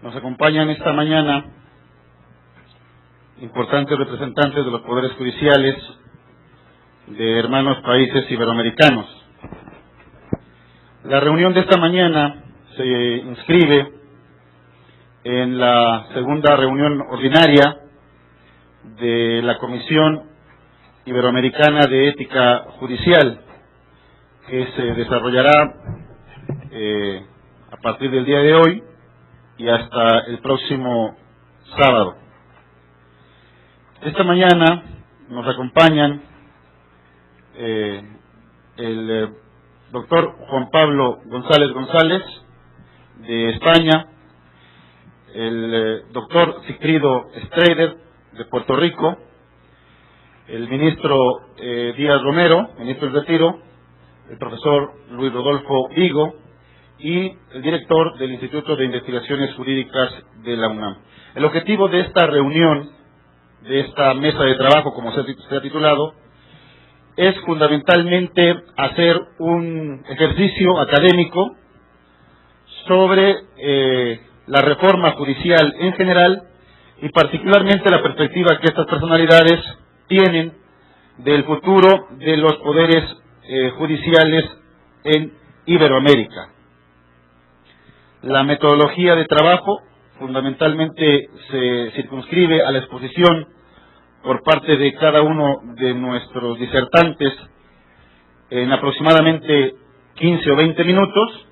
Nos acompañan esta mañana importantes representantes de los poderes judiciales de hermanos países iberoamericanos. La reunión de esta mañana se inscribe en la segunda reunión ordinaria de la Comisión Iberoamericana de Ética Judicial, que se desarrollará a partir del día de hoy y hasta el próximo sábado. Esta mañana nos acompañan el doctor Juan Pablo González González, de España, el doctor Sigfrido Strader, de Puerto Rico, el ministro Díaz Romero, ministro del Retiro, el profesor Luis Rodolfo Vigo y el director del Instituto de Investigaciones Jurídicas de la UNAM. El objetivo de esta reunión, de esta mesa de trabajo, como se ha titulado, es fundamentalmente hacer un ejercicio académico sobre la reforma judicial en general y particularmente la perspectiva que estas personalidades tienen del futuro de los poderes judiciales en Iberoamérica. La metodología de trabajo fundamentalmente se circunscribe a la exposición por parte de cada uno de nuestros disertantes en aproximadamente 15 o 20 minutos,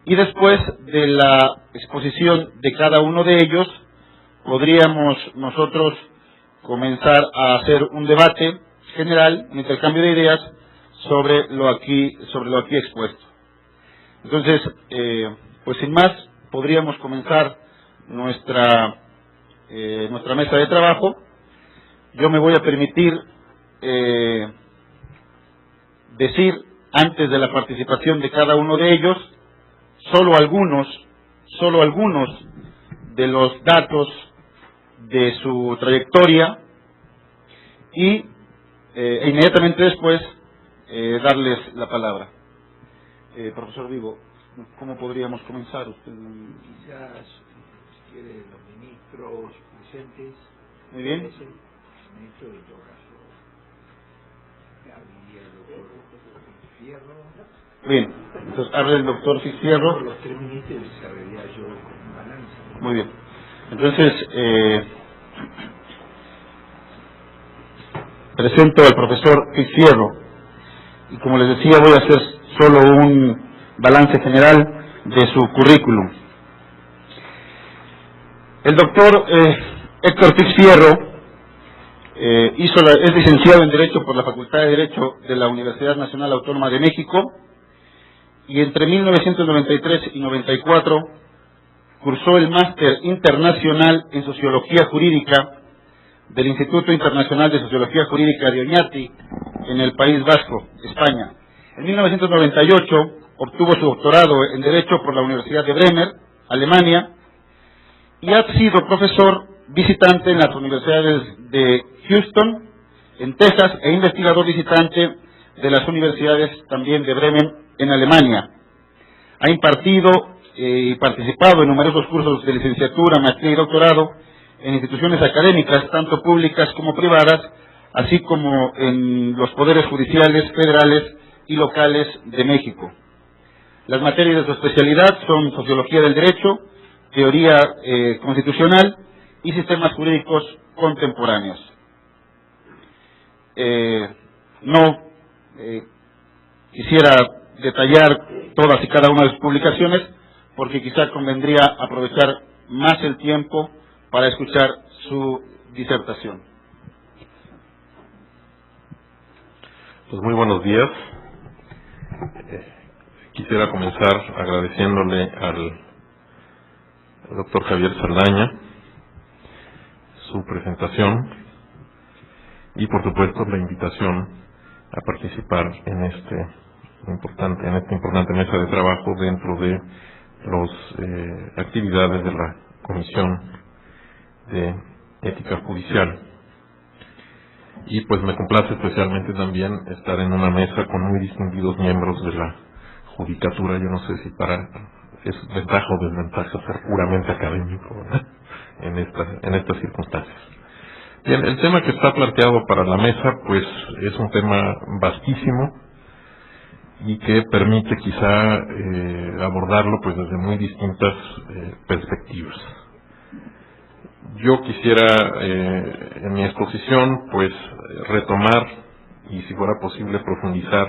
y después de la exposición de cada uno de ellos podríamos nosotros comenzar a hacer un debate general, un intercambio de ideas sobre lo aquí expuesto. Entonces, pues sin más, podríamos comenzar nuestra mesa de trabajo. Yo me voy a permitir decir, antes de la participación de cada uno de ellos, solo algunos de los datos de su trayectoria y inmediatamente después darles la palabra. Profesor Vigo, ¿cómo podríamos comenzar? Usted... Quizás, si quiere, los ministros presentes. Muy bien. El ministro de todo caso, habría el doctor Fierro. Bien, entonces habla el doctor Fierro. Los tres ministros sabría yo con balance. Muy bien. Entonces, presento al profesor Fierro y, como les decía, voy a hacer solo un balance general de su currículum. El doctor Héctor Fierro es licenciado en Derecho por la Facultad de Derecho de la Universidad Nacional Autónoma de México y entre 1993 y 94 cursó el Máster Internacional en Sociología Jurídica del Instituto Internacional de Sociología Jurídica de Oñati, en el País Vasco, España. En 1998 obtuvo su doctorado en Derecho por la Universidad de Bremer, Alemania, y ha sido profesor visitante en las universidades de Houston, en Texas, e investigador visitante de las universidades también de Bremen, en Alemania. Ha impartido y participado en numerosos cursos de licenciatura, maestría y doctorado en instituciones académicas, tanto públicas como privadas, así como en los poderes judiciales, federales y locales de México. Las materias de su especialidad son Sociología del Derecho, Teoría Constitucional y Sistemas Jurídicos Contemporáneos. No quisiera detallar todas y cada una de sus publicaciones, porque quizá convendría aprovechar más el tiempo para escuchar su disertación. Pues muy buenos días. Quisiera comenzar agradeciéndole al doctor Javier Saldaña su presentación y, por supuesto, la invitación a participar en esta importante mesa de trabajo dentro de las actividades de la Comisión de Ética Judicial. Y pues me complace especialmente también estar en una mesa con muy distinguidos miembros de la judicatura. Yo no sé si para es ventaja o desventaja ser puramente académico, ¿verdad?, en estas circunstancias. Bien, el tema que está planteado para la mesa, pues es un tema vastísimo y que permite quizá abordarlo pues desde muy distintas perspectivas. Yo quisiera en mi exposición pues retomar y, si fuera posible, profundizar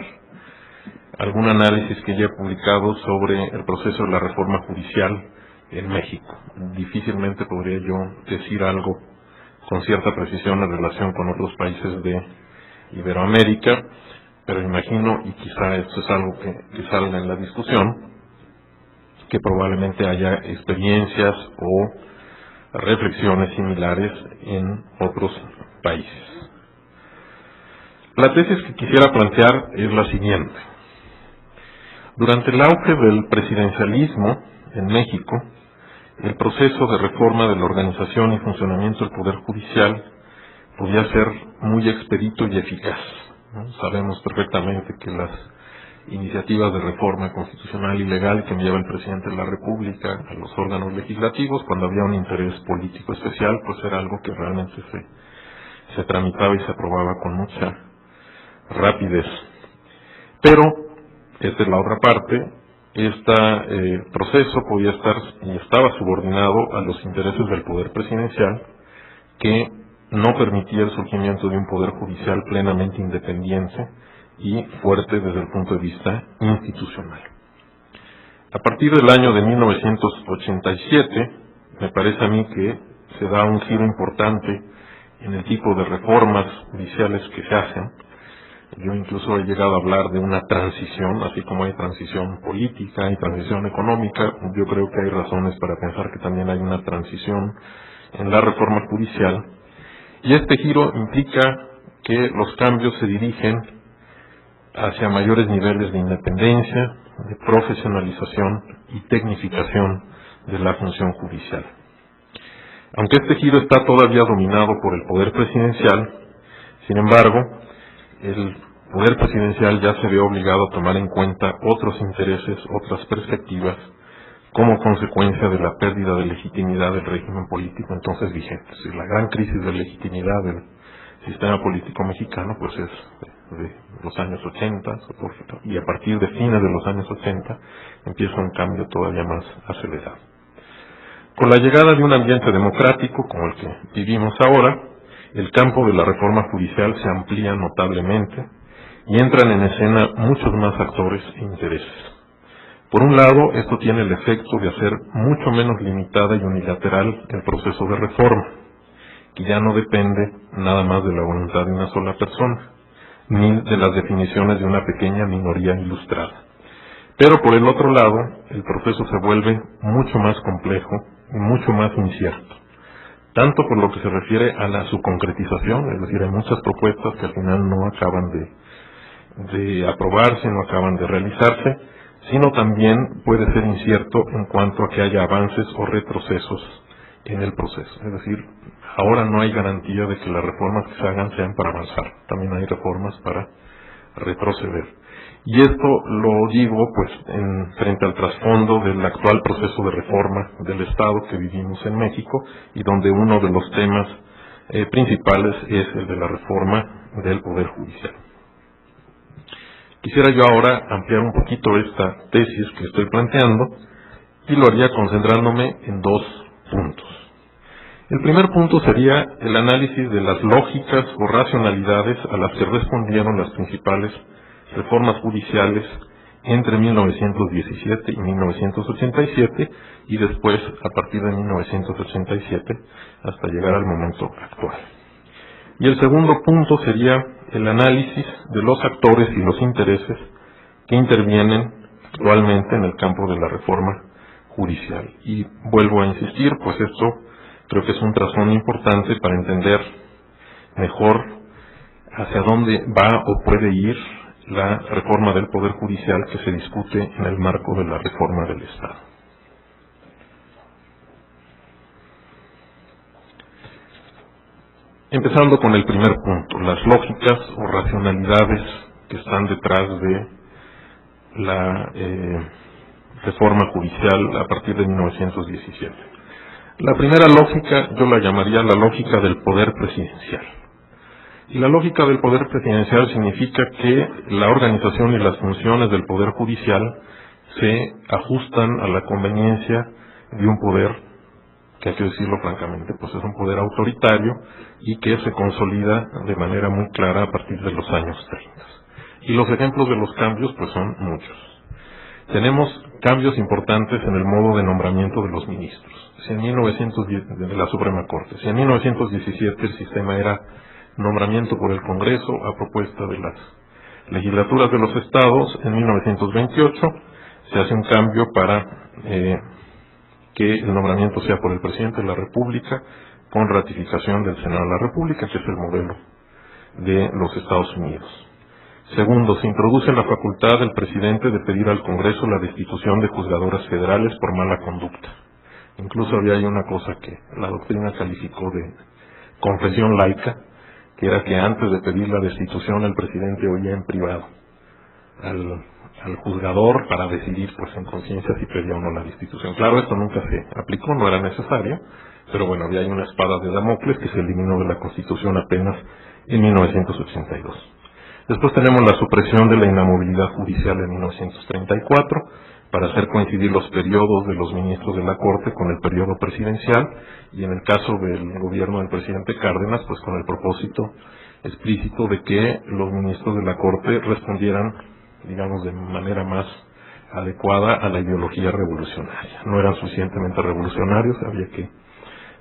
algún análisis que ya he publicado sobre el proceso de la reforma judicial en México. Difícilmente podría yo decir algo con cierta precisión en relación con otros países de Iberoamérica, pero imagino, y quizá esto es algo que salga en la discusión, que probablemente haya experiencias o reflexiones similares en otros países. La tesis que quisiera plantear es la siguiente. Durante el auge del presidencialismo en México, el proceso de reforma de la organización y funcionamiento del Poder Judicial podía ser muy expedito y eficaz, ¿no? Sabemos perfectamente que las iniciativas de reforma constitucional y legal que enviaba el presidente de la República a los órganos legislativos, cuando había un interés político especial, pues era algo que realmente se tramitaba y se aprobaba con mucha rapidez. Pero, esta es la otra parte, este proceso podía estar y estaba subordinado a los intereses del poder presidencial, que no permitía el surgimiento de un poder judicial plenamente independiente y fuerte desde el punto de vista institucional. A partir del año de 1987, me parece a mí que se da un giro importante en el tipo de reformas judiciales que se hacen. Yo incluso he llegado a hablar de una transición, así como hay transición política y transición económica. Yo creo que hay razones para pensar que también hay una transición en la reforma judicial. Y este giro implica que los cambios se dirigen hacia mayores niveles de independencia, de profesionalización y tecnificación de la función judicial. Aunque este giro está todavía dominado por el poder presidencial, sin embargo, el poder presidencial ya se ve obligado a tomar en cuenta otros intereses, otras perspectivas, como consecuencia de la pérdida de legitimidad del régimen político entonces vigente. Es decir, la gran crisis de legitimidad del sistema político mexicano pues es de los años 80, y a partir de fines de los años 80 empieza un cambio todavía más acelerado. Con la llegada de un ambiente democrático como el que vivimos ahora, el campo de la reforma judicial se amplía notablemente y entran en escena muchos más actores e intereses. Por un lado, esto tiene el efecto de hacer mucho menos limitada y unilateral el proceso de reforma, que ya no depende nada más de la voluntad de una sola persona, ni de las definiciones de una pequeña minoría ilustrada. Pero por el otro lado, el proceso se vuelve mucho más complejo y mucho más incierto, tanto por lo que se refiere a su concretización, es decir, hay muchas propuestas que al final no acaban de aprobarse, no acaban de realizarse, sino también puede ser incierto en cuanto a que haya avances o retrocesos en el proceso. Es decir, ahora no hay garantía de que las reformas que se hagan sean para avanzar, también hay reformas para retroceder. Y esto lo digo pues frente al trasfondo del actual proceso de reforma del Estado que vivimos en México, y donde uno de los temas principales es el de la reforma del Poder Judicial. Quisiera yo ahora ampliar un poquito esta tesis que estoy planteando, y lo haría concentrándome en dos puntos. El primer punto sería el análisis de las lógicas o racionalidades a las que respondieron las principales reformas judiciales entre 1917 y 1987, y después a partir de 1987 hasta llegar al momento actual. Y el segundo punto sería el análisis de los actores y los intereses que intervienen actualmente en el campo de la reforma judicial. Y vuelvo a insistir, pues esto creo que es un trasfondo importante para entender mejor hacia dónde va o puede ir la reforma del Poder Judicial que se discute en el marco de la reforma del Estado. Empezando con el primer punto, las lógicas o racionalidades que están detrás de la reforma judicial a partir de 1917. La primera lógica yo la llamaría la lógica del poder presidencial. Y la lógica del poder presidencial significa que la organización y las funciones del poder judicial se ajustan a la conveniencia de un poder que, hay que decirlo francamente, pues es un poder autoritario y que se consolida de manera muy clara a partir de los años 30. Y los ejemplos de los cambios pues son muchos. Tenemos cambios importantes en el modo de nombramiento de los ministros. De la Suprema Corte. Si en 1917 el sistema era nombramiento por el Congreso a propuesta de las legislaturas de los estados, en 1928 se hace un cambio para que el nombramiento sea por el presidente de la República con ratificación del Senado de la República, que es el modelo de los Estados Unidos. Segundo, se introduce la facultad del presidente de pedir al Congreso la destitución de juzgadoras federales por mala conducta. Incluso había ahí una cosa que la doctrina calificó de confesión laica, que era que antes de pedir la destitución el presidente oía en privado al juzgador para decidir pues en conciencia si pedía o no la destitución. Claro, esto nunca se aplicó, no era necesario, pero bueno, había ahí una espada de Damocles que se eliminó de la Constitución apenas en 1982. Después tenemos la supresión de la inamovilidad judicial en 1934, para hacer coincidir los periodos de los ministros de la Corte con el periodo presidencial, y en el caso del gobierno del presidente Cárdenas, pues con el propósito explícito de que los ministros de la Corte respondieran, digamos, de manera más adecuada a la ideología revolucionaria. No eran suficientemente revolucionarios, había que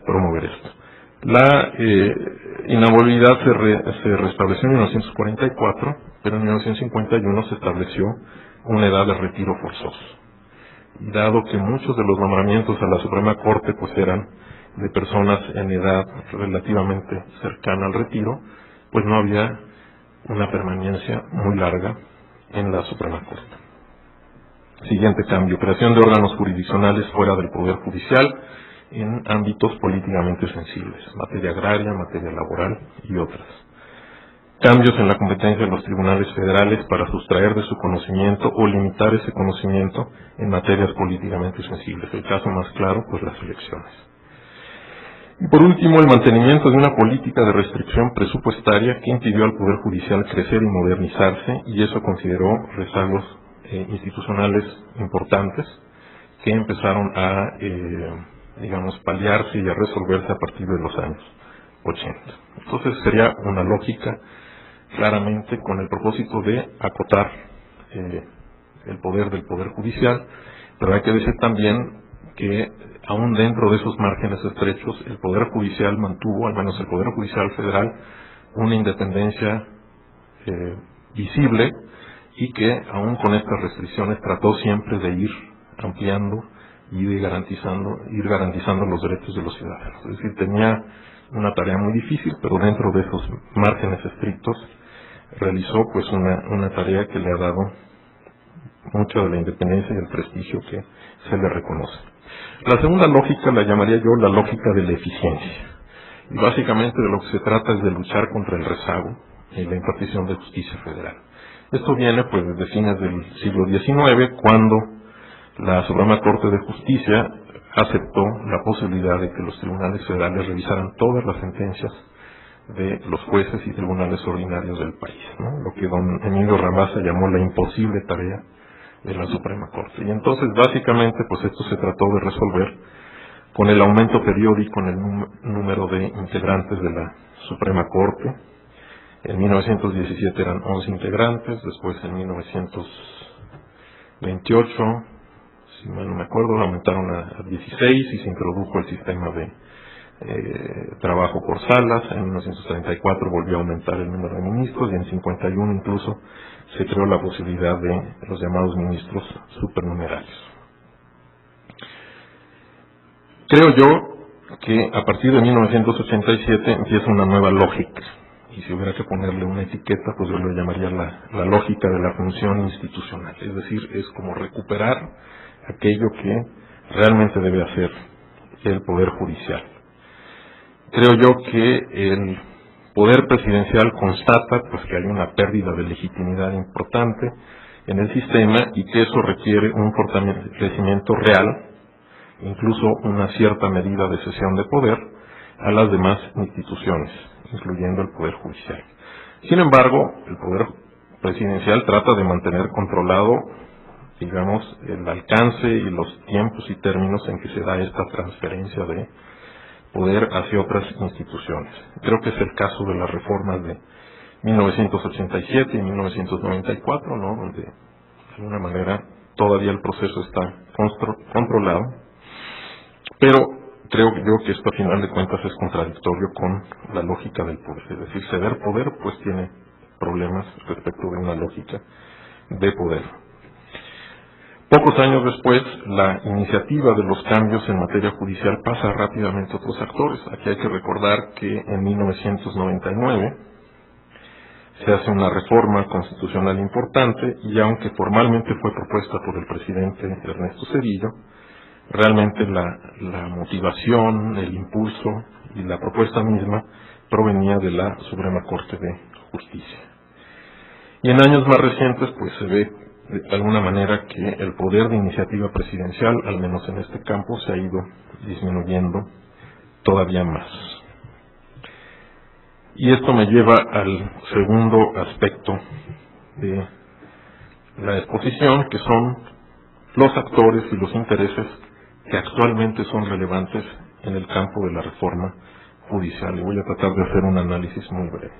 promover esto. La inamovilidad se restableció en 1944, pero en 1951 se estableció una edad de retiro forzoso. Y dado que muchos de los nombramientos a la Suprema Corte pues eran de personas en edad relativamente cercana al retiro, pues no había una permanencia muy larga en la Suprema Corte. Siguiente cambio: creación de órganos jurisdiccionales fuera del Poder Judicial en ámbitos políticamente sensibles, materia agraria, materia laboral y otras. Cambios en la competencia de los tribunales federales para sustraer de su conocimiento o limitar ese conocimiento en materias políticamente sensibles. El caso más claro, pues las elecciones. Y por último, el mantenimiento de una política de restricción presupuestaria que impidió al Poder Judicial crecer y modernizarse, y eso consideró rezagos institucionales importantes que empezaron a, paliarse y a resolverse a partir de los años 80. Entonces sería una lógica claramente con el propósito de acotar el poder del Poder Judicial, pero hay que decir también que aún dentro de esos márgenes estrechos el Poder Judicial mantuvo, al menos el Poder Judicial Federal, una independencia visible, y que aún con estas restricciones trató siempre de ir ampliando y ir garantizando los derechos de los ciudadanos. Es decir, tenía una tarea muy difícil, pero dentro de esos márgenes estrictos realizó pues una tarea que le ha dado mucho de la independencia y el prestigio que se le reconoce. La segunda lógica la llamaría yo la lógica de la eficiencia, y básicamente de lo que se trata es de luchar contra el rezago en la impartición de justicia federal. Esto viene pues desde fines del siglo XIX, cuando la Suprema Corte de Justicia aceptó la posibilidad de que los tribunales federales revisaran todas las sentencias de los jueces y tribunales ordinarios del país, ¿no? Lo que don Emilio Rabasa llamó la imposible tarea de la Suprema Corte. Y entonces básicamente pues esto se trató de resolver con el aumento periódico en el número de integrantes de la Suprema Corte. En 1917 eran 11 integrantes, después en 1928, si mal no me acuerdo, aumentaron a 16 y se introdujo el sistema de trabajo por salas. En 1934 volvió a aumentar el número de ministros, y en 51 incluso se creó la posibilidad de los llamados ministros supernumerarios. Creo yo que a partir de 1987 empieza una nueva lógica, y si hubiera que ponerle una etiqueta, pues yo lo llamaría la lógica de la función institucional. Es decir, es como recuperar aquello que realmente debe hacer el Poder Judicial. Creo yo que el Poder Presidencial constata pues que hay una pérdida de legitimidad importante, en el sistema y que eso requiere un fortalecimiento real, incluso una cierta medida de cesión de poder a las demás instituciones, incluyendo el Poder Judicial. Sin embargo, el Poder Presidencial trata de mantener controlado, digamos, el alcance y los tiempos y términos en que se da esta transferencia de poder hacia otras instituciones. Creo que es el caso de las reformas de 1987 y 1994, ¿no? Donde de alguna manera todavía el proceso está controlado, pero creo yo que esto a final de cuentas es contradictorio con la lógica del poder. Es decir, ceder poder pues tiene problemas respecto de una lógica de poder. Pocos años después, la iniciativa de los cambios en materia judicial pasa rápidamente a otros actores. Aquí hay que recordar que en 1999 se hace una reforma constitucional importante y aunque formalmente fue propuesta por el presidente Ernesto Zedillo, realmente la motivación, el impulso y la propuesta misma provenía de la Suprema Corte de Justicia. Y en años más recientes pues se ve de alguna manera que el poder de iniciativa presidencial, al menos en este campo, se ha ido disminuyendo todavía más. Y esto me lleva al segundo aspecto de la exposición, que son los actores y los intereses que actualmente son relevantes en el campo de la reforma judicial. Y voy a tratar de hacer un análisis muy breve.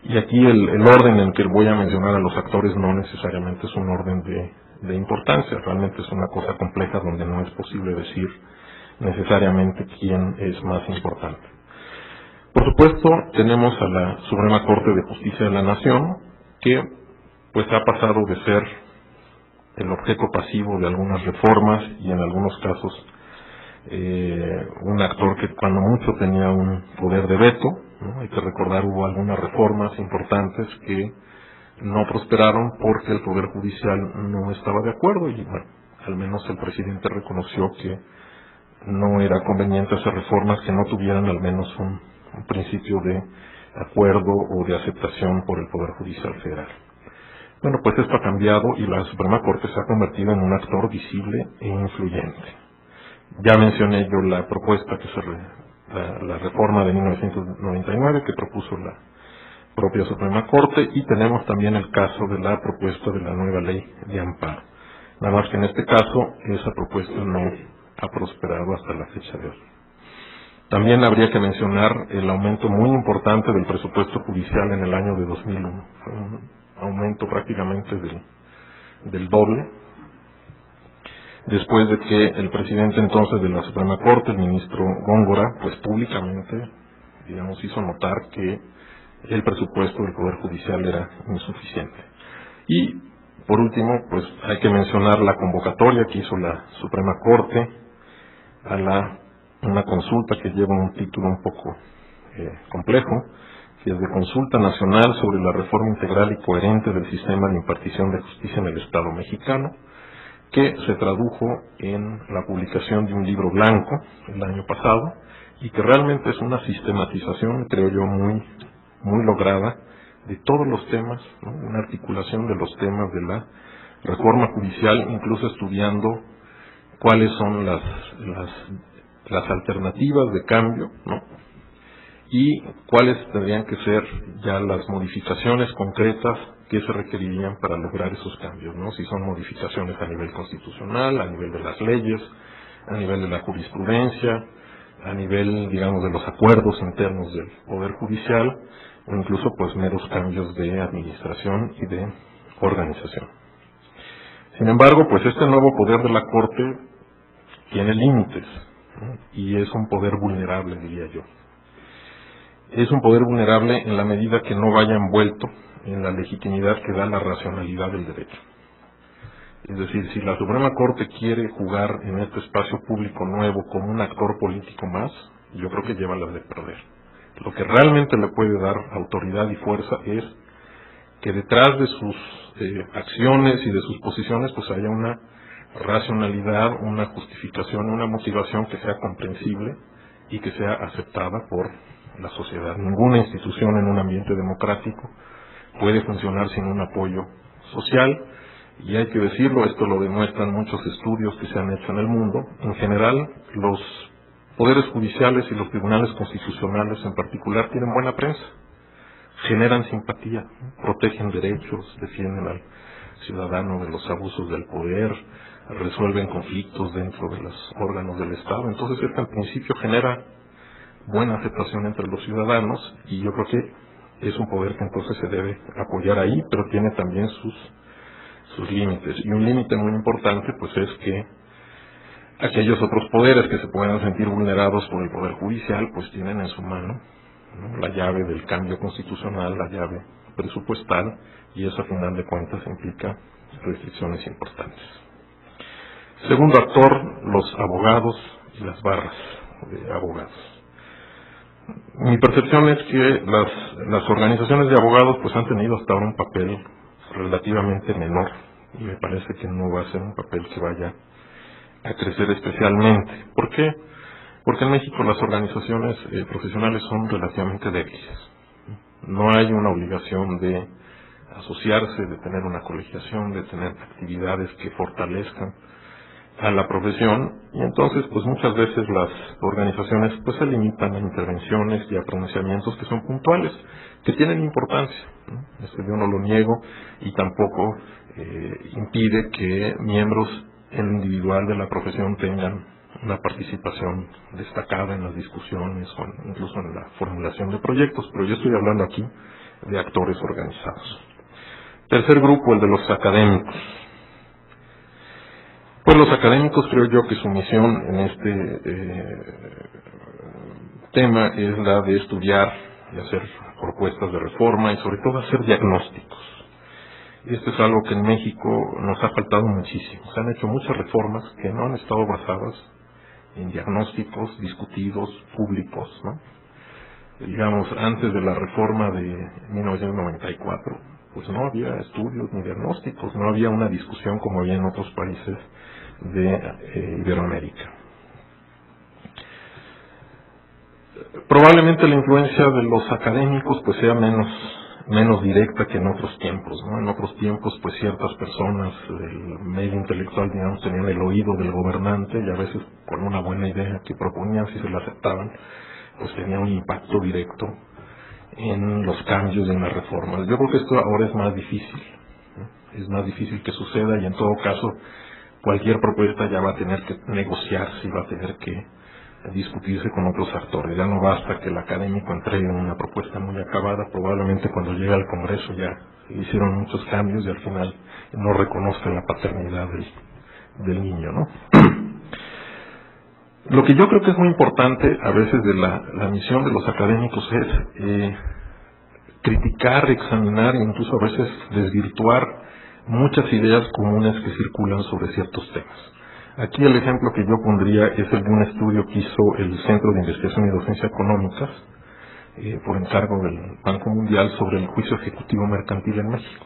Y aquí el orden en que voy a mencionar a los actores no necesariamente es un orden de importancia, realmente es una cosa compleja donde no es posible decir necesariamente quién es más importante. Por supuesto, tenemos a la Suprema Corte de Justicia de la Nación, que pues ha pasado de ser el objeto pasivo de algunas reformas y en algunos casos un actor que cuando mucho tenía un poder de veto, ¿no? Hay que recordar, hubo algunas reformas importantes que no prosperaron porque el Poder Judicial no estaba de acuerdo y bueno, al menos el presidente reconoció que no era conveniente hacer reformas que no tuvieran al menos un principio de acuerdo o de aceptación por el Poder Judicial Federal. Bueno, pues esto ha cambiado y la Suprema Corte se ha convertido en un actor visible e influyente. Ya mencioné yo la propuesta la reforma de 1999 que propuso la propia Suprema Corte y tenemos también el caso de la propuesta de la nueva ley de amparo. Nada más que en este caso esa propuesta no ha prosperado hasta la fecha de hoy. También habría que mencionar el aumento muy importante del presupuesto judicial en el año de 2001. Fue un aumento prácticamente del doble, después de que el presidente entonces de la Suprema Corte, el ministro Góngora, pues públicamente, digamos, hizo notar que el presupuesto del Poder Judicial era insuficiente. Y, por último, pues hay que mencionar la convocatoria que hizo la Suprema Corte a una consulta que lleva un título un poco complejo, que es de Consulta Nacional sobre la Reforma Integral y Coherente del Sistema de Impartición de Justicia en el Estado Mexicano, que se tradujo en la publicación de un libro blanco el año pasado y que realmente es una sistematización, creo yo, muy lograda de todos los temas, ¿no? Una articulación de los temas de la reforma judicial, incluso estudiando cuáles son las alternativas de cambio, ¿no? Y cuáles tendrían que ser ya las modificaciones concretas que se requerirían para lograr esos cambios, ¿no? Si son modificaciones a nivel constitucional, a nivel de las leyes, a nivel de la jurisprudencia, a nivel, digamos, de los acuerdos internos del Poder Judicial, o incluso pues meros cambios de administración y de organización. Sin embargo, pues este nuevo poder de la Corte tiene límites, ¿no? Y es un poder vulnerable, diría yo. Es un poder vulnerable en la medida que no vaya envuelto en la legitimidad que da la racionalidad del derecho. Es decir, si la Suprema Corte quiere jugar en este espacio público nuevo como un actor político más, yo creo que lleva las de perder. Lo que realmente le puede dar autoridad y fuerza es que detrás de sus acciones y de sus posiciones pues haya una racionalidad, una justificación, una motivación que sea comprensible y que sea aceptada por la sociedad. Ninguna institución en un ambiente democrático puede funcionar sin un apoyo social Y hay que decirlo, esto lo demuestran muchos estudios que se han hecho en el mundo. En general, los poderes judiciales y los tribunales constitucionales en particular tienen buena prensa, generan simpatía, protegen derechos, defienden al ciudadano de los abusos del poder, resuelven conflictos dentro de los órganos del Estado. Entonces, esto en principio genera buena aceptación entre los ciudadanos, y yo creo que es un poder que entonces se debe apoyar ahí, pero tiene también sus límites. Y un límite muy importante pues es que aquellos otros poderes que se puedan sentir vulnerados por el Poder Judicial pues tienen en su mano, ¿no?, la llave del cambio constitucional, la llave presupuestal, y eso a final de cuentas implica restricciones importantes. Segundo actor, los abogados y las barras de abogados. Mi percepción es que las organizaciones de abogados pues han tenido hasta ahora un papel relativamente menor, y me parece que no va a ser un papel que vaya a crecer especialmente. ¿Por qué? Porque en México las organizaciones profesionales son relativamente débiles. No hay una obligación de asociarse, de tener una colegiación, de tener actividades que fortalezcan a la profesión, y entonces pues muchas veces las organizaciones pues se limitan a intervenciones y a pronunciamientos que son puntuales, que tienen importancia, ¿no? Yo no lo niego, y tampoco impide que miembros en lo individual de la profesión tengan una participación destacada en las discusiones o incluso en la formulación de proyectos, pero yo estoy hablando aquí de actores organizados. Tercer grupo, el de los académicos. Pues los académicos, creo yo que su misión en este tema es la de estudiar y hacer propuestas de reforma y sobre todo hacer diagnósticos. Esto es algo que en México nos ha faltado muchísimo. Se han hecho muchas reformas que no han estado basadas en diagnósticos discutidos, públicos, ¿no? Digamos, antes de la reforma de 1994, pues no había estudios ni diagnósticos, no había una discusión como había en otros países de Iberoamérica. Probablemente la influencia de los académicos pues sea menos directa que en otros tiempos, ¿no? En otros tiempos pues ciertas personas del medio intelectual, digamos, tenían el oído del gobernante, y a veces con una buena idea que proponían, si se la aceptaban, pues tenía un impacto directo en los cambios y en las reformas. Yo creo que esto ahora es más difícil, ¿no? Es más difícil que suceda, y en todo caso cualquier propuesta ya va a tener que negociarse y va a tener que discutirse con otros actores. Ya no basta que el académico entregue una propuesta muy acabada, probablemente cuando llegue al Congreso ya hicieron muchos cambios y al final no reconozcan la paternidad del niño, ¿no? Lo que yo creo que es muy importante a veces de la misión de los académicos es criticar, examinar e incluso a veces desvirtuar muchas ideas comunes que circulan sobre ciertos temas. Aquí el ejemplo que yo pondría es el de un estudio que hizo el Centro de Investigación y Docencia Económicas por encargo del Banco Mundial sobre el juicio ejecutivo mercantil en México.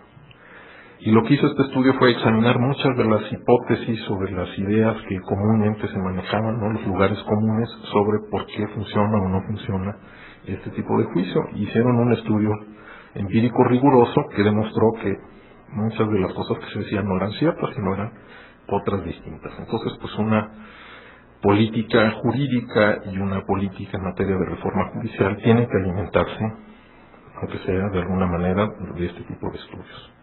Y lo que hizo este estudio fue examinar muchas de las hipótesis sobre las ideas que comúnmente se manejaban, ¿no?, los lugares comunes sobre por qué funciona o no funciona este tipo de juicio. Hicieron un estudio empírico riguroso que demostró que muchas de las cosas que se decían no eran ciertas, sino eran otras distintas. Entonces, pues una política jurídica y una política en materia de reforma judicial tienen que alimentarse, aunque sea de alguna manera, de este tipo de estudios.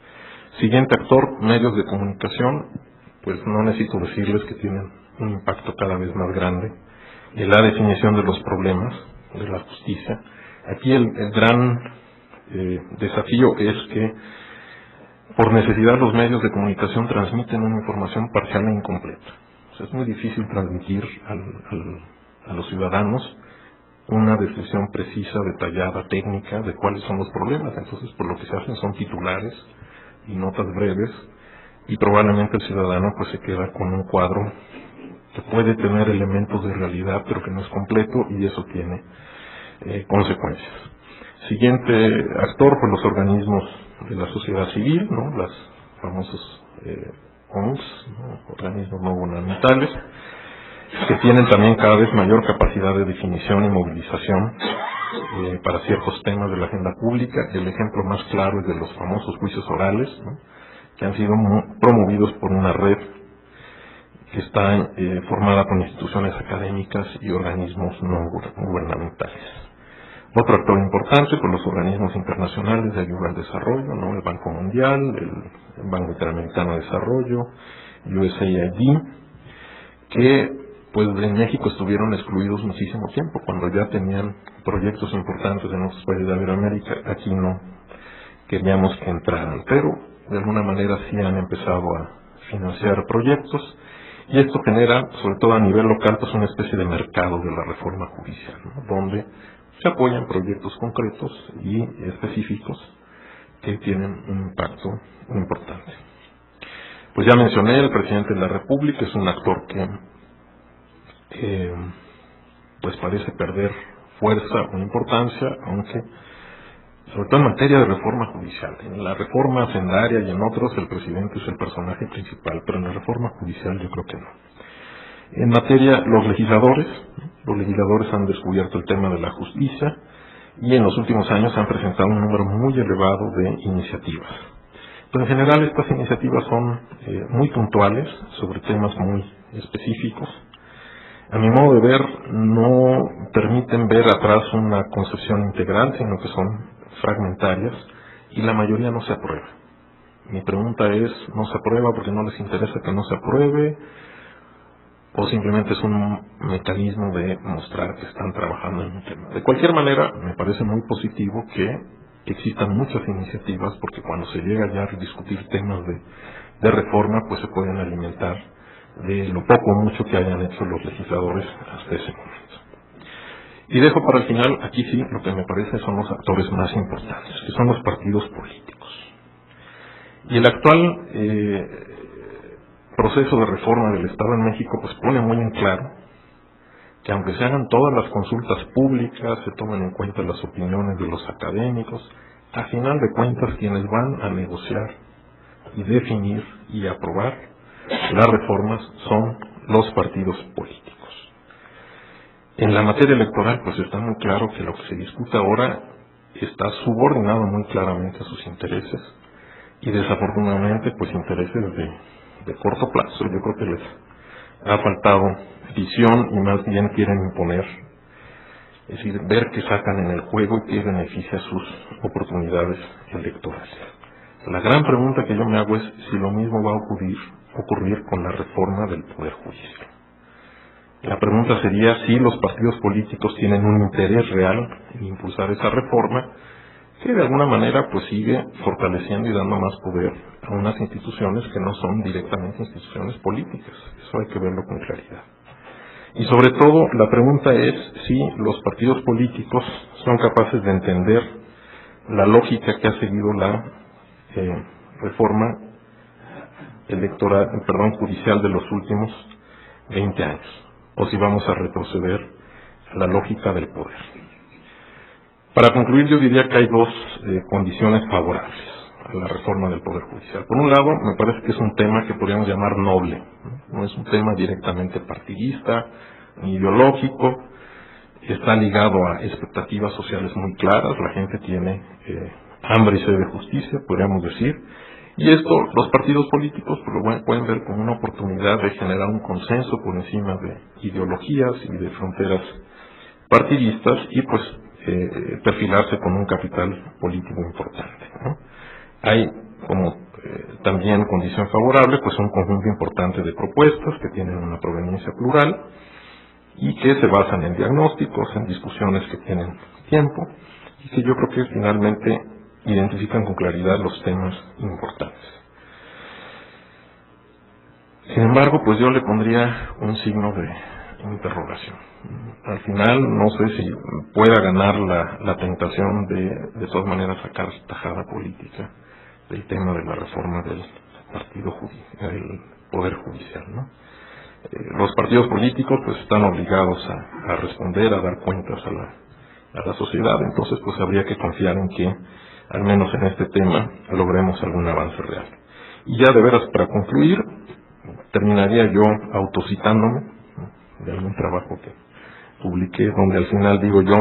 Siguiente actor, medios de comunicación. Pues no necesito decirles que tienen un impacto cada vez más grande en la definición de los problemas de la justicia. Aquí el gran desafío es que por necesidad los medios de comunicación transmiten una información parcial e incompleta. O sea, es muy difícil transmitir a los ciudadanos una descripción precisa, detallada, técnica de cuáles son los problemas. Entonces, por lo que se hacen son titulares y notas breves, y probablemente el ciudadano pues se queda con un cuadro que puede tener elementos de realidad pero que no es completo, y eso tiene consecuencias. Siguiente actor, pues los organismos de la sociedad civil, ¿no?, las famosos ONGs, ¿no?, organismos no gubernamentales, que tienen también cada vez mayor capacidad de definición y movilización para ciertos temas de la agenda pública. El ejemplo más claro es de los famosos juicios orales, ¿no?, que han sido promovidos por una red que está formada por instituciones académicas y organismos no gubernamentales. Otro actor importante, pues los organismos internacionales de ayuda al desarrollo, ¿no? El Banco Mundial, el Banco Interamericano de Desarrollo, USAID, que pues en México estuvieron excluidos muchísimo tiempo, cuando ya tenían proyectos importantes en otros países de Iberoamérica, aquí no queríamos que entraran, pero de alguna manera sí han empezado a financiar proyectos, y esto genera, sobre todo a nivel local, pues una especie de mercado de la reforma judicial, ¿no? Donde se apoyan proyectos concretos y específicos que tienen un impacto muy importante. Pues ya mencioné, el presidente de la República es un actor que pues parece perder fuerza o importancia, aunque sobre todo en materia de reforma judicial. En la reforma hacendaria y en otros el presidente es el personaje principal, pero en la reforma judicial yo creo que no. En materia, los legisladores han descubierto el tema de la justicia y en los últimos años han presentado un número muy elevado de iniciativas. Pero en general estas iniciativas son muy puntuales sobre temas muy específicos. A mi modo de ver, no permiten ver atrás una concepción integral, sino que son fragmentarias y la mayoría no se aprueba. Mi pregunta es, ¿no se aprueba porque no les interesa que no se apruebe? ¿O simplemente es un mecanismo de mostrar que están trabajando en un tema? De cualquier manera, me parece muy positivo que existan muchas iniciativas, porque cuando se llega ya a discutir temas de reforma, pues se pueden alimentar de lo poco o mucho que hayan hecho los legisladores hasta ese momento. Y dejo para el final, aquí sí, lo que me parece son los actores más importantes, que son los partidos políticos. Y el actual proceso de reforma del Estado en México pues pone muy en claro que aunque se hagan todas las consultas públicas, se tomen en cuenta las opiniones de los académicos, a final de cuentas quienes van a negociar y definir y aprobar las reformas son los partidos políticos. En la materia electoral pues está muy claro que lo que se discuta ahora está subordinado muy claramente a sus intereses y desafortunadamente pues intereses de corto plazo. Yo creo que les ha faltado visión y más bien quieren imponer, es decir, ver qué sacan en el juego y qué beneficia sus oportunidades electorales. La gran pregunta que yo me hago es si lo mismo va a ocurrir con la reforma del Poder Judicial. La pregunta sería si los partidos políticos tienen un interés real en impulsar esa reforma, que de alguna manera pues sigue fortaleciendo y dando más poder a unas instituciones que no son directamente instituciones políticas. Eso hay que verlo con claridad. Y sobre todo la pregunta es si los partidos políticos son capaces de entender la lógica que ha seguido la reforma judicial de los últimos 20 años, o si vamos a retroceder a la lógica del poder. Para concluir, yo diría que hay dos condiciones favorables a la reforma del Poder Judicial. Por un lado, me parece que es un tema que podríamos llamar noble, no es un tema directamente partidista ni ideológico, está ligado a expectativas sociales muy claras, la gente tiene hambre y sed de justicia, podríamos decir, y esto los partidos políticos pues, lo pueden ver como una oportunidad de generar un consenso por encima de ideologías y de fronteras partidistas y pues perfilarse con un capital político importante, ¿no? Hay como también condición favorable pues un conjunto importante de propuestas que tienen una proveniencia plural y que se basan en diagnósticos, en discusiones que tienen tiempo y que yo creo que finalmente identifican con claridad los temas importantes. Sin embargo, pues yo le pondría un signo de interrogación. Al final no sé si pueda ganar la tentación de todas maneras sacar tajada política del tema de la reforma del del Poder Judicial, ¿no? Los partidos políticos pues están obligados a responder, a dar cuentas a la sociedad, entonces pues habría que confiar en que al menos en este tema logremos algún avance real. Y ya de veras para concluir, terminaría yo autocitándome, ¿no?, de algún trabajo que publiqué, donde al final digo yo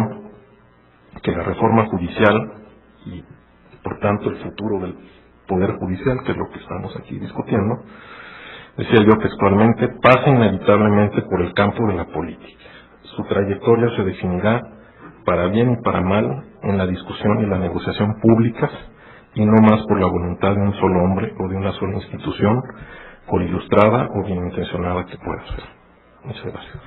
que la reforma judicial y por tanto el futuro del Poder Judicial, que es lo que estamos aquí discutiendo, decía yo textualmente, pasa inevitablemente por el campo de la política. Su trayectoria se definirá, para bien y para mal, en la discusión y la negociación públicas, y no más por la voluntad de un solo hombre o de una sola institución, por ilustrada o bien intencionada que pueda ser. Muchas gracias.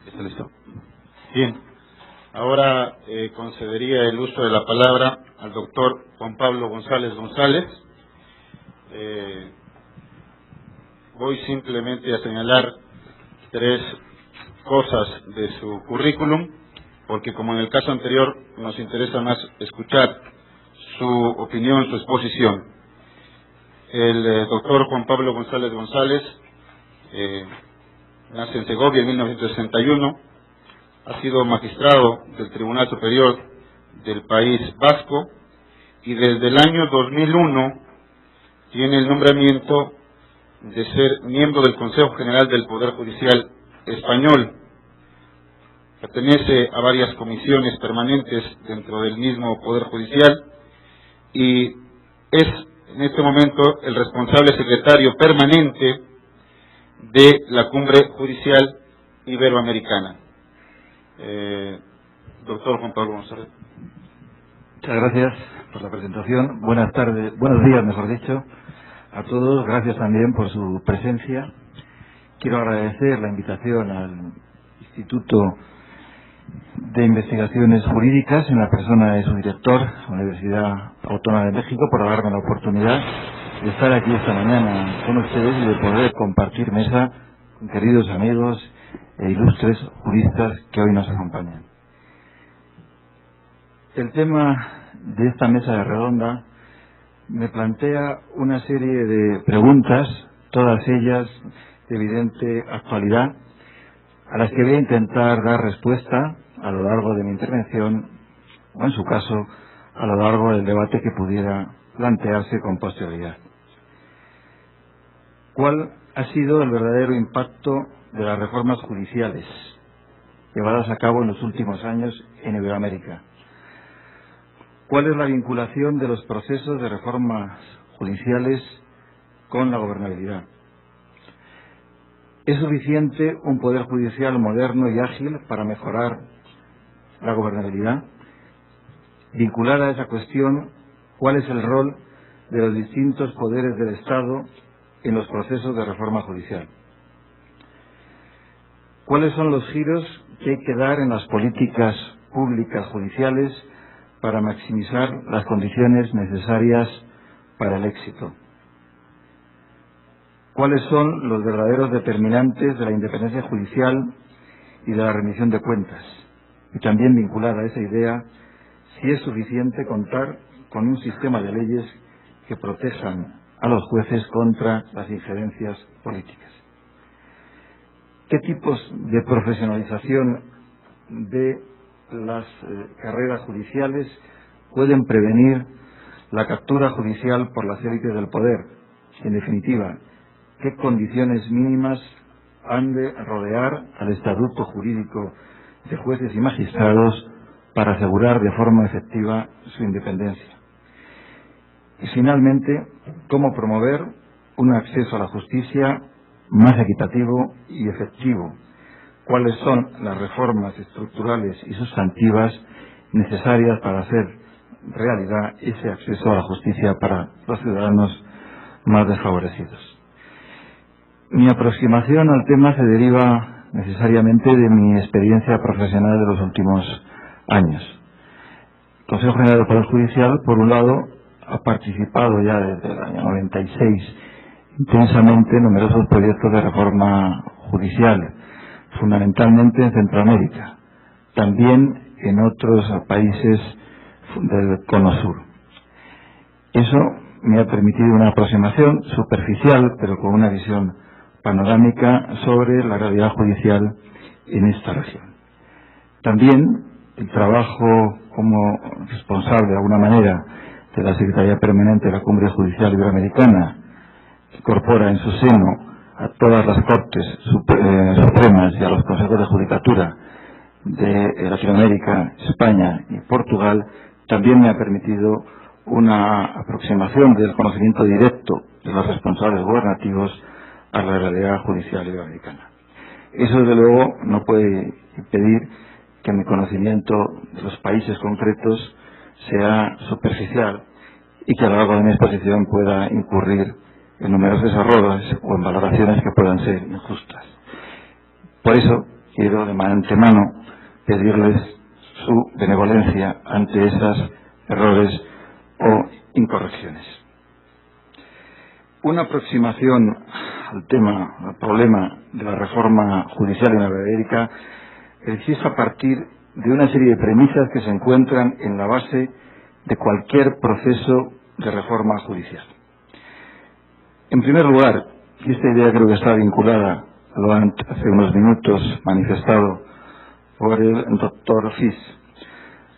¿Está listo? Bien. Ahora concedería el uso de la palabra al doctor Juan Pablo González González. Voy simplemente a señalar 3 cosas de su currículum, porque como en el caso anterior nos interesa más escuchar su opinión, su exposición. El doctor Juan Pablo González González nace en Segovia en 1961, ha sido magistrado del Tribunal Superior del País Vasco y desde el año 2001 tiene el nombramiento de ser miembro del Consejo General del Poder Judicial Español. Pertenece a varias comisiones permanentes dentro del mismo Poder Judicial y es en este momento el responsable secretario permanente de la Cumbre Judicial Iberoamericana. Doctor Juan Pablo González. Muchas gracias por la presentación. Buenas tardes, buenos días, mejor dicho, a todos. Gracias también por su presencia. Quiero agradecer la invitación al Instituto de Investigaciones Jurídicas, en la persona de su director, Universidad Autónoma de México, por darme la oportunidad de estar aquí esta mañana con ustedes y de poder compartir mesa con queridos amigos e ilustres juristas que hoy nos acompañan. El tema de esta mesa redonda me plantea una serie de preguntas, todas ellas de evidente actualidad, a las que voy a intentar dar respuesta a lo largo de mi intervención, o en su caso, a lo largo del debate que pudiera plantearse con posterioridad. ¿Cuál ha sido el verdadero impacto de las reformas judiciales llevadas a cabo en los últimos años en Iberoamérica? ¿Cuál es la vinculación de los procesos de reformas judiciales con la gobernabilidad? ¿Es suficiente un poder judicial moderno y ágil para mejorar la gobernabilidad? Vinculada a esa cuestión, ¿cuál es el rol de los distintos poderes del Estado en los procesos de reforma judicial? ¿Cuáles son los giros que hay que dar en las políticas públicas judiciales para maximizar las condiciones necesarias para el éxito? ¿Cuáles son los verdaderos determinantes de la independencia judicial y de la rendición de cuentas? Y también vinculada a esa idea, si es suficiente contar con un sistema de leyes que protejan a los jueces contra las injerencias políticas. ¿Qué tipos de profesionalización de las carreras judiciales pueden prevenir la captura judicial por las élites del poder? En definitiva, ¿qué condiciones mínimas han de rodear al estatuto jurídico de jueces y magistrados para asegurar de forma efectiva su independencia? Y finalmente, ¿cómo promover un acceso a la justicia más equitativo y efectivo? ¿Cuáles son las reformas estructurales y sustantivas necesarias para hacer realidad ese acceso a la justicia para los ciudadanos más desfavorecidos? Mi aproximación al tema se deriva necesariamente de mi experiencia profesional de los últimos años. El Consejo General del Poder Judicial, por un lado, ha participado ya desde el año 96 intensamente en numerosos proyectos de reforma judicial, fundamentalmente en Centroamérica, también en otros países del Cono Sur. Eso me ha permitido una aproximación superficial, pero con una visión panorámica sobre la realidad judicial en esta región. También el trabajo como responsable, de alguna manera, de la Secretaría Permanente de la Cumbre Judicial Iberoamericana, que incorpora en su seno a todas las Cortes Supremas y a los consejos de judicatura de Latinoamérica, España y Portugal, también me ha permitido una aproximación del conocimiento directo de los responsables gubernativos a la realidad judicial iberoamericana. Eso, desde luego, no puede impedir que mi conocimiento de los países concretos sea superficial y que a lo largo de mi exposición pueda incurrir en numerosos errores o en valoraciones que puedan ser injustas. Por eso quiero de antemano pedirles su benevolencia ante esos errores o incorrecciones. Una aproximación al tema, al problema de la reforma judicial en Iberoamérica precisa partir de una serie de premisas que se encuentran en la base de cualquier proceso de reforma judicial. En primer lugar, y esta idea creo que está vinculada a lo hace unos minutos manifestado por el doctor Fis,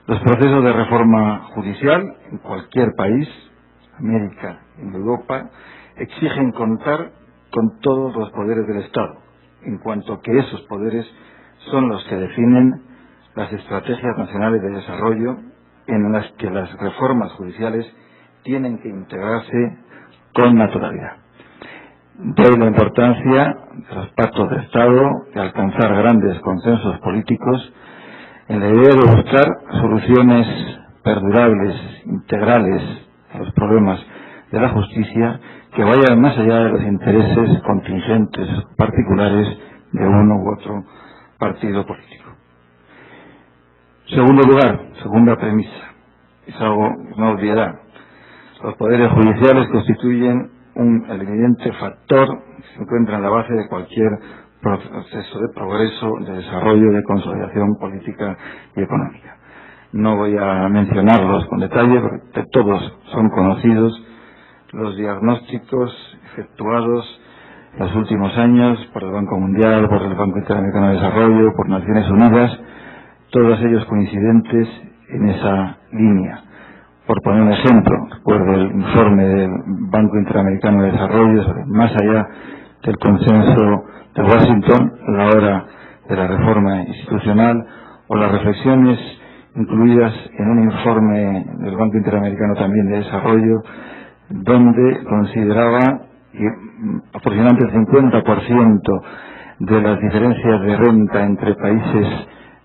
los procesos de reforma judicial en cualquier país, América, en Europa, exigen contar con todos los poderes del Estado, en cuanto que esos poderes son los que definen las estrategias nacionales de desarrollo en las que las reformas judiciales tienen que integrarse con naturalidad. De ahí la importancia de los pactos de Estado, de alcanzar grandes consensos políticos, en la idea de buscar soluciones perdurables, integrales a los problemas de la justicia, que vayan más allá de los intereses contingentes particulares de uno u otro partido político. Segundo lugar, segunda premisa, es algo no obviedad. Los poderes judiciales constituyen el evidente factor que se encuentra en la base de cualquier proceso de progreso, de desarrollo, de consolidación política y económica. No voy a mencionarlos con detalle porque todos son conocidos los diagnósticos efectuados en los últimos años por el Banco Mundial, por el Banco Interamericano de Desarrollo, por Naciones Unidas, todos ellos coincidentes en esa línea. Por poner un ejemplo, recuerdo el informe del Banco Interamericano de Desarrollo sobre más allá del consenso de Washington, la hora de la reforma institucional, o las reflexiones incluidas en un informe del Banco Interamericano también de Desarrollo, donde consideraba que aproximadamente el 50% de las diferencias de renta entre países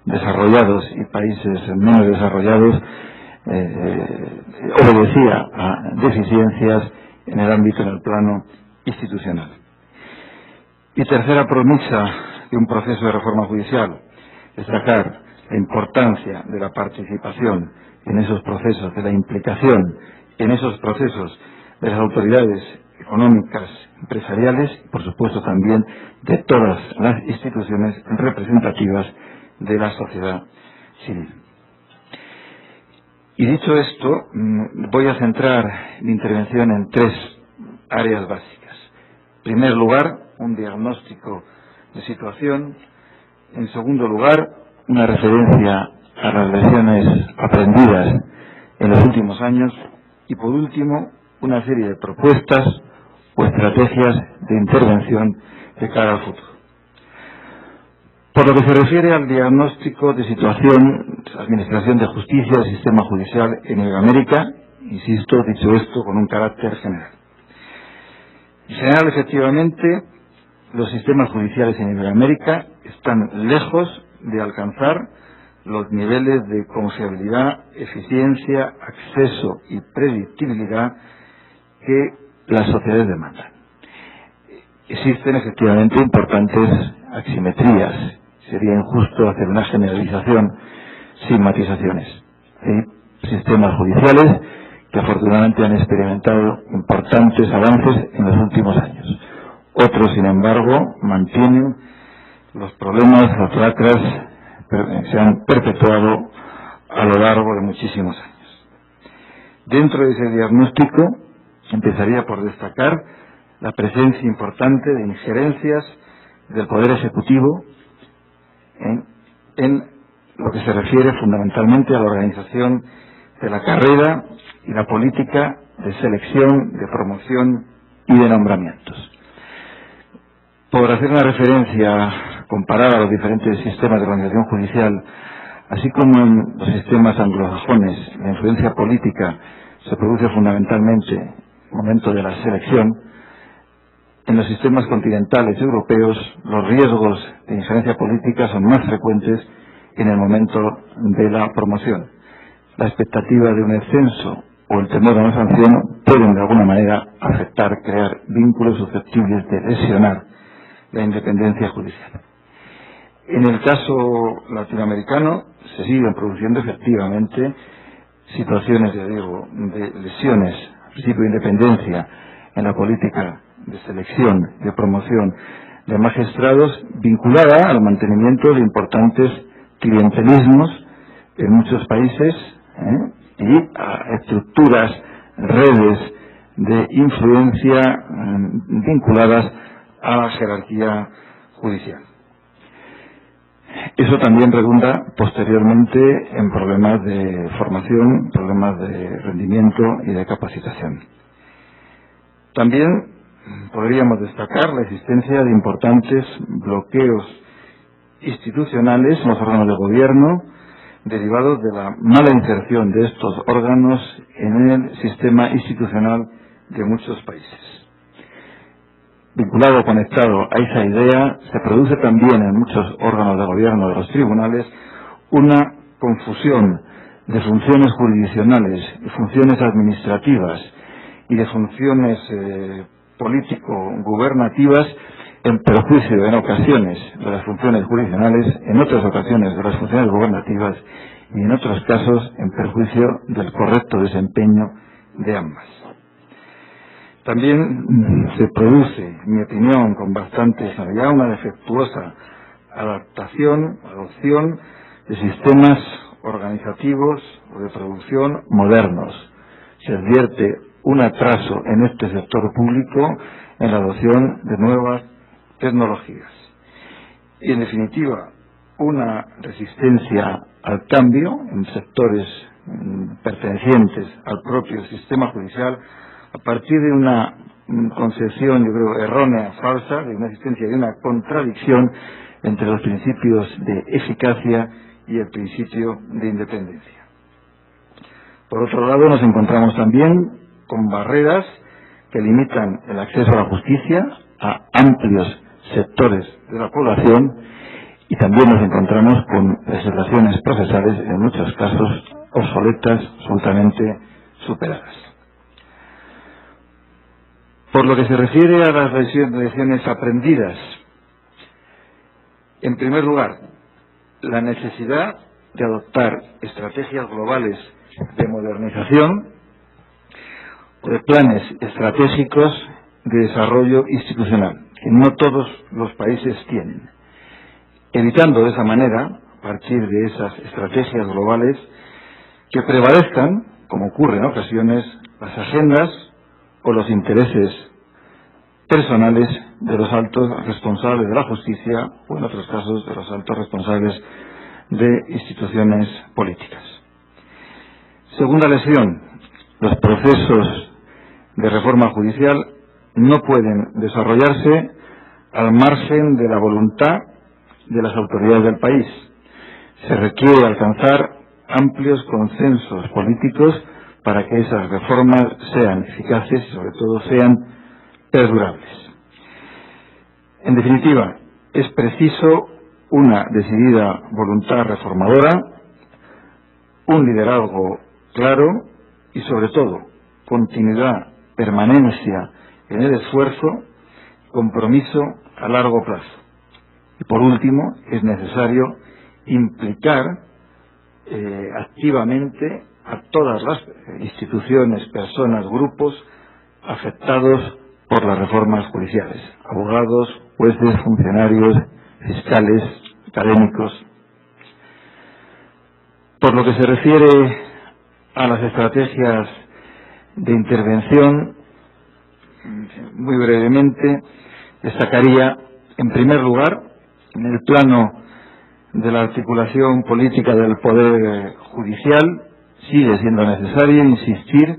desarrollados y países menos desarrollados obedecía a deficiencias en el ámbito, en el plano institucional. Y tercera premisa de un proceso de reforma judicial, destacar la importancia de la participación en esos procesos, de la implicación en esos procesos de las autoridades económicas, empresariales y, por supuesto, también de todas las instituciones representativas de la sociedad civil. Y dicho esto, voy a centrar mi intervención en tres áreas básicas. En primer lugar, un diagnóstico de situación. En segundo lugar, una referencia a las lecciones aprendidas en los últimos años. Y por último, una serie de propuestas o estrategias de intervención de cara al futuro. Por lo que se refiere al diagnóstico de situación, administración de justicia, del sistema judicial en Iberoamérica, insisto, dicho esto con un carácter general. En general, efectivamente, los sistemas judiciales en Iberoamérica están lejos de alcanzar los niveles de confiabilidad, eficiencia, acceso y predictibilidad que las sociedades demandan. Existen efectivamente importantes asimetrías. Sería injusto hacer una generalización sin matizaciones. Hay sistemas judiciales que afortunadamente han experimentado importantes avances en los últimos años. Otros, sin embargo, mantienen los problemas, las lacras que se han perpetuado a lo largo de muchísimos años. Dentro de ese diagnóstico, empezaría por destacar la presencia importante de injerencias del Poder Ejecutivo en lo que se refiere fundamentalmente a la organización de la carrera y la política de selección, de promoción y de nombramientos. Por hacer una referencia comparada a los diferentes sistemas de organización judicial, así como en los sistemas anglosajones, la influencia política se produce fundamentalmente en el momento de la selección. En los sistemas continentales europeos, los riesgos de injerencia política son más frecuentes en el momento de la promoción. La expectativa de un ascenso o el temor a una sanción pueden de alguna manera afectar, crear vínculos susceptibles de lesionar la independencia judicial. En el caso latinoamericano se siguen produciendo efectivamente situaciones, ya digo, de lesiones al principio de independencia en la política de selección, de promoción de magistrados, vinculada al mantenimiento de importantes clientelismos en muchos países y a estructuras, redes de influencia vinculadas a la jerarquía judicial. Eso también redunda posteriormente en problemas de formación, problemas de rendimiento y de capacitación. También podríamos destacar la existencia de importantes bloqueos institucionales en los órganos de gobierno derivados de la mala inserción de estos órganos en el sistema institucional de muchos países. Vinculado o conectado a esa idea, se produce también en muchos órganos de gobierno de los tribunales una confusión de funciones jurisdiccionales, de funciones administrativas y de funciones político-gubernativas en perjuicio en ocasiones de las funciones jurisdiccionales, en otras ocasiones de las funciones gubernativas y en otros casos en perjuicio del correcto desempeño de ambas. También se produce, en mi opinión, con bastante claridad, una defectuosa adopción de sistemas organizativos o de producción modernos. Se advierte un atraso en este sector público en la adopción de nuevas tecnologías. Y, en definitiva, una resistencia al cambio en sectores pertenecientes al propio sistema judicial a partir de una concepción, yo creo, errónea, falsa, de una existencia de una contradicción entre los principios de eficacia y el principio de independencia. Por otro lado, nos encontramos también con barreras que limitan el acceso a la justicia a amplios sectores de la población y también nos encontramos con legislaciones procesales en muchos casos obsoletas, absolutamente superadas. Por lo que se refiere a las lecciones aprendidas, en primer lugar, la necesidad de adoptar estrategias globales de modernización o de planes estratégicos de desarrollo institucional, que no todos los países tienen, evitando de esa manera, a partir de esas estrategias globales, que prevalezcan, como ocurre en ocasiones, las agendas o los intereses personales de los altos responsables de la justicia o, en otros casos, de los altos responsables de instituciones políticas. Segunda lección: los procesos de reforma judicial no pueden desarrollarse al margen de la voluntad de las autoridades del país. Se requiere alcanzar amplios consensos políticos para que esas reformas sean eficaces y, sobre todo, sean perdurables. En definitiva, es preciso una decidida voluntad reformadora, un liderazgo claro y, sobre todo, continuidad, permanencia en el esfuerzo, compromiso a largo plazo. Y, por último, es necesario implicar activamente a todas las instituciones, personas, grupos afectados por las reformas judiciales: abogados, jueces, funcionarios, fiscales, académicos. Por lo que se refiere a las estrategias de intervención, muy brevemente destacaría, en primer lugar, en el plano de la articulación política del Poder Judicial, sigue siendo necesario insistir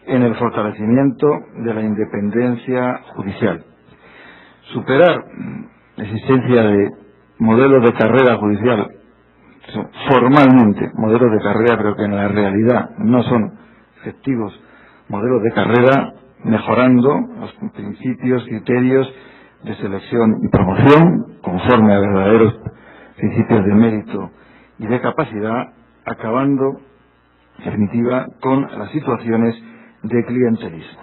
en el fortalecimiento de la independencia judicial. superar la existencia de modelos de carrera judicial, son formalmente modelos de carrera, pero que en la realidad no son efectivos modelos de carrera, mejorando los principios, criterios de selección y promoción, conforme a verdaderos principios de mérito y de capacidad, acabando, en definitiva, con las situaciones de clientelismo.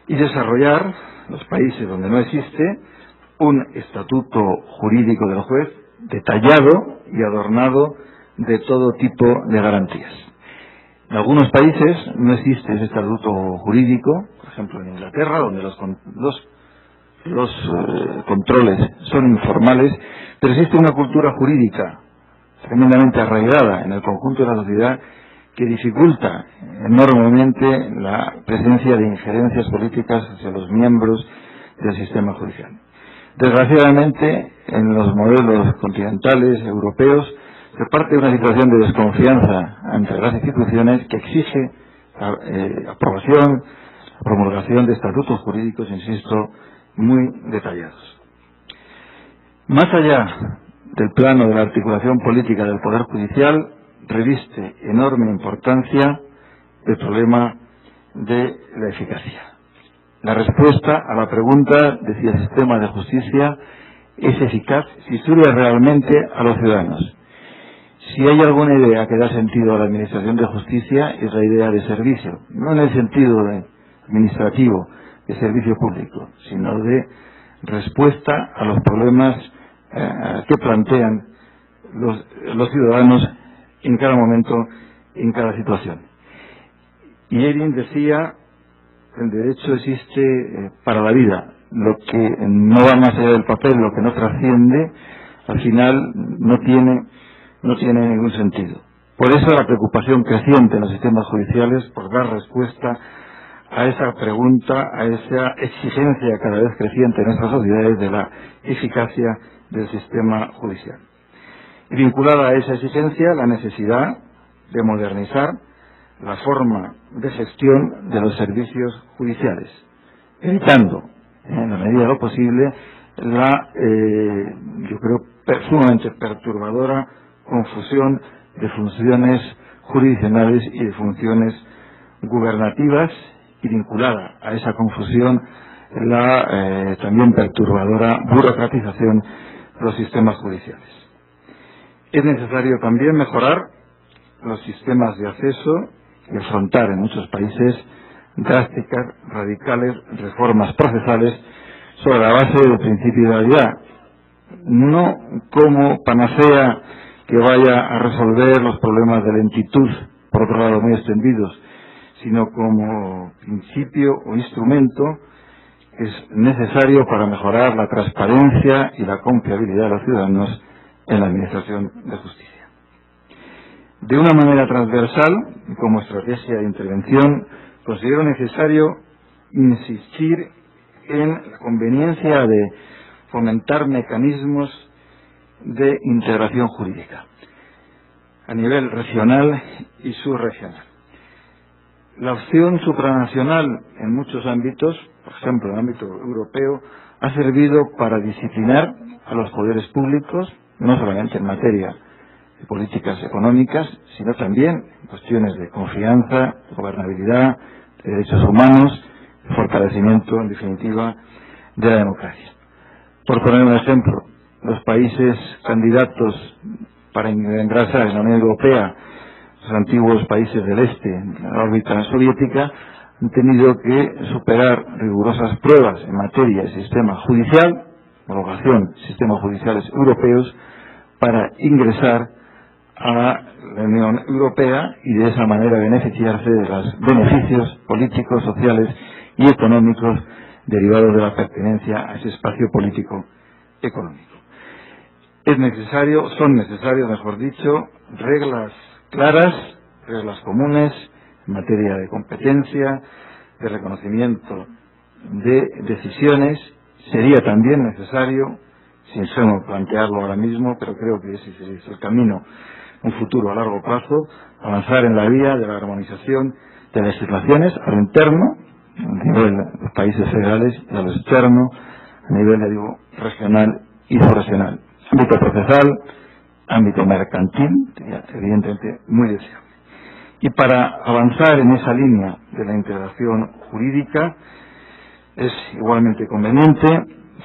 Y desarrollar, los países donde no existe, un estatuto jurídico del juez detallado y adornado de todo tipo de garantías. En algunos países no existe ese estatuto jurídico, por ejemplo en Inglaterra, donde los controles son informales, pero existe una cultura jurídica tremendamente arraigada en el conjunto de la sociedad que dificulta enormemente la presencia de injerencias políticas hacia los miembros del sistema judicial. Desgraciadamente, en los modelos continentales europeos se parte de una situación de desconfianza entre las instituciones que exige la aprobación, la promulgación de estatutos jurídicos, insisto, muy detallados. Más allá del plano de la articulación política del Poder Judicial, reviste enorme importancia el problema de la eficacia. La respuesta a la pregunta de si el sistema de justicia es eficaz, si sirve realmente a los ciudadanos. Si hay alguna idea que da sentido a la administración de justicia, es la idea de servicio, no en el sentido administrativo de servicio público, sino de respuesta a los problemas que plantean los ciudadanos en cada momento, en cada situación. Y Erin decía, el derecho existe para la vida. Lo que no va más allá del papel, lo que no trasciende, al final no tiene ningún sentido. Por eso la preocupación creciente en los sistemas judiciales por dar respuesta a esa pregunta, a esa exigencia cada vez creciente en nuestras sociedades de la eficacia del sistema judicial. Y vinculada a esa exigencia, la necesidad de modernizar la forma de gestión de los servicios judiciales, evitando, en la medida de lo posible, la, yo creo, sumamente perturbadora confusión de funciones jurisdiccionales y de funciones gubernativas, y vinculada a esa confusión la también perturbadora burocratización de los sistemas judiciales. Es necesario también mejorar los sistemas de acceso y afrontar en muchos países drásticas, radicales reformas procesales sobre la base del principio de legalidad, no como panacea que vaya a resolver los problemas de lentitud, por otro lado muy extendidos, sino como principio o instrumento que es necesario para mejorar la transparencia y la confiabilidad de los ciudadanos en la administración de justicia. De una manera transversal, como estrategia de intervención, considero necesario insistir en la conveniencia de fomentar mecanismos de integración jurídica a nivel regional y subregional. La opción supranacional en muchos ámbitos, por ejemplo en el ámbito europeo, ha servido para disciplinar a los poderes públicos, no solamente en materia de políticas económicas, sino también en cuestiones de confianza, de gobernabilidad, de derechos humanos, de fortalecimiento, en definitiva, de la democracia. Por poner un ejemplo, los países candidatos para ingresar en la Unión Europea, los antiguos países del este, en la órbita soviética, han tenido que superar rigurosas pruebas en materia de sistema judicial, homologación de sistemas judiciales europeos, para ingresar a la Unión Europea y de esa manera beneficiarse de los beneficios políticos, sociales y económicos derivados de la pertenencia a ese espacio político económico. Son necesarias, mejor dicho, reglas claras, reglas comunes en materia de competencia, de reconocimiento de decisiones. Sería también necesario, sin ser plantearlo ahora mismo, pero creo que ese es el camino, un futuro a largo plazo, avanzar en la vía de la armonización de legislaciones a lo interno, a nivel de los países federales, y a lo externo, a nivel, le digo, regional y subregional. Ámbito procesal, ámbito mercantil, evidentemente muy deseable. Y para avanzar en esa línea de la integración jurídica, es igualmente conveniente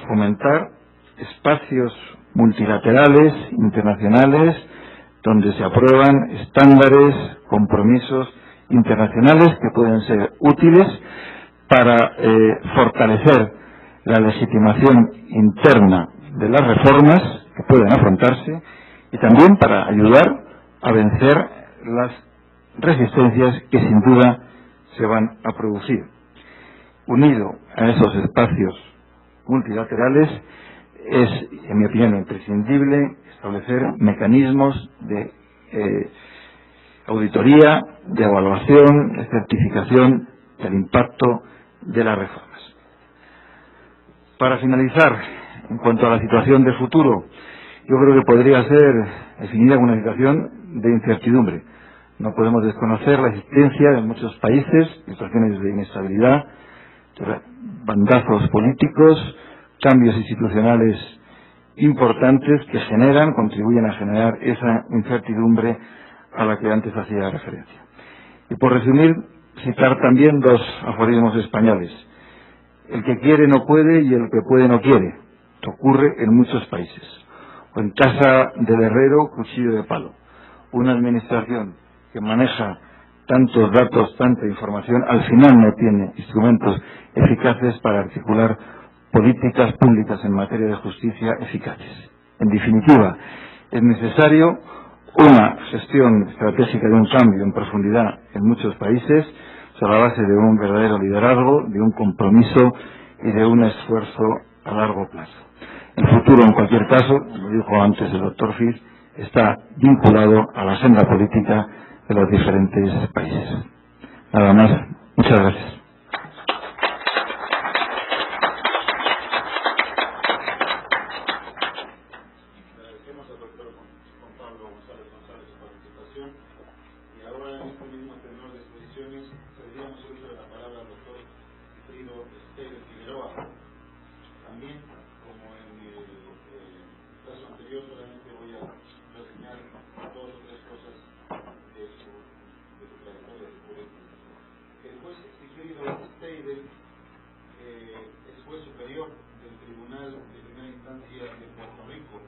fomentar espacios multilaterales, internacionales, donde se aprueban estándares, compromisos internacionales que pueden ser útiles para fortalecer la legitimación interna de las reformas que pueden afrontarse y también para ayudar a vencer las resistencias que sin duda se van a producir. Unido a esos espacios multilaterales es, en mi opinión, imprescindible establecer mecanismos de auditoría, de evaluación, de certificación del impacto de las reformas. Para finalizar, en cuanto a la situación de futuro, yo creo que podría ser definida como una situación de incertidumbre. No podemos desconocer la existencia de muchos países, situaciones de inestabilidad, bandazos políticos, cambios institucionales importantes que contribuyen a generar esa incertidumbre a la que antes hacía referencia. Y por resumir, citar también dos aforismos españoles. El que quiere no puede y el que puede no quiere. Esto ocurre en muchos países. O en casa del herrero, cuchillo de palo. Una administración que maneja tantos datos, tanta información, al final no tiene instrumentos eficaces para articular políticas públicas en materia de justicia eficaces. En definitiva, es necesario una gestión estratégica de un cambio en profundidad en muchos países sobre la base de un verdadero liderazgo, de un compromiso y de un esfuerzo a largo plazo. El futuro, en cualquier caso, como dijo antes el doctor Fis, está vinculado a la agenda política de los diferentes países. Nada más. Muchas gracias. Agradecemos al doctor Juan Pablo González su participación y ahora en este mismo tenor de exposiciones cederíamos el uso de la palabra al doctor Sigfrido Esteider Figueroa. También, como en el caso anterior, solamente voy a reseñar dos o tres cosas de su trayectoria de currículum. El juez Sigfrido Esteider es juez superior del Tribunal de Primera Instancia de Puerto Rico,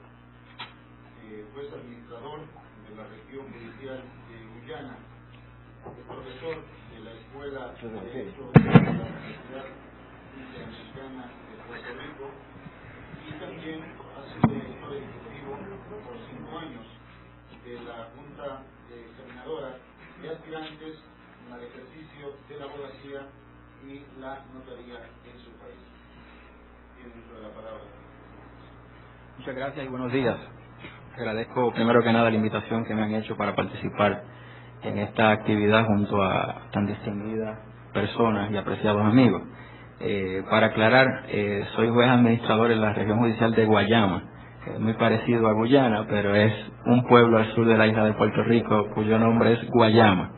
juez administrador de la región judicial de Guyana, es profesor de la Escuela de Derecho de la Universidad Interamericana de Puerto Rico y también ha sido director ejecutivo por 5 años de la Junta Examinadora de Aspirantes en el ejercicio de la abogacía y la notaría en su país. Tiene uso de la palabra. Muchas gracias y buenos días. Agradezco primero que nada la invitación que me han hecho para participar en esta actividad junto a tan distinguidas personas y apreciados amigos. Para aclarar, soy juez administrador en la región judicial de Guayama, muy parecido a Guyana, pero es un pueblo al sur de la isla de Puerto Rico cuyo nombre es Guayama.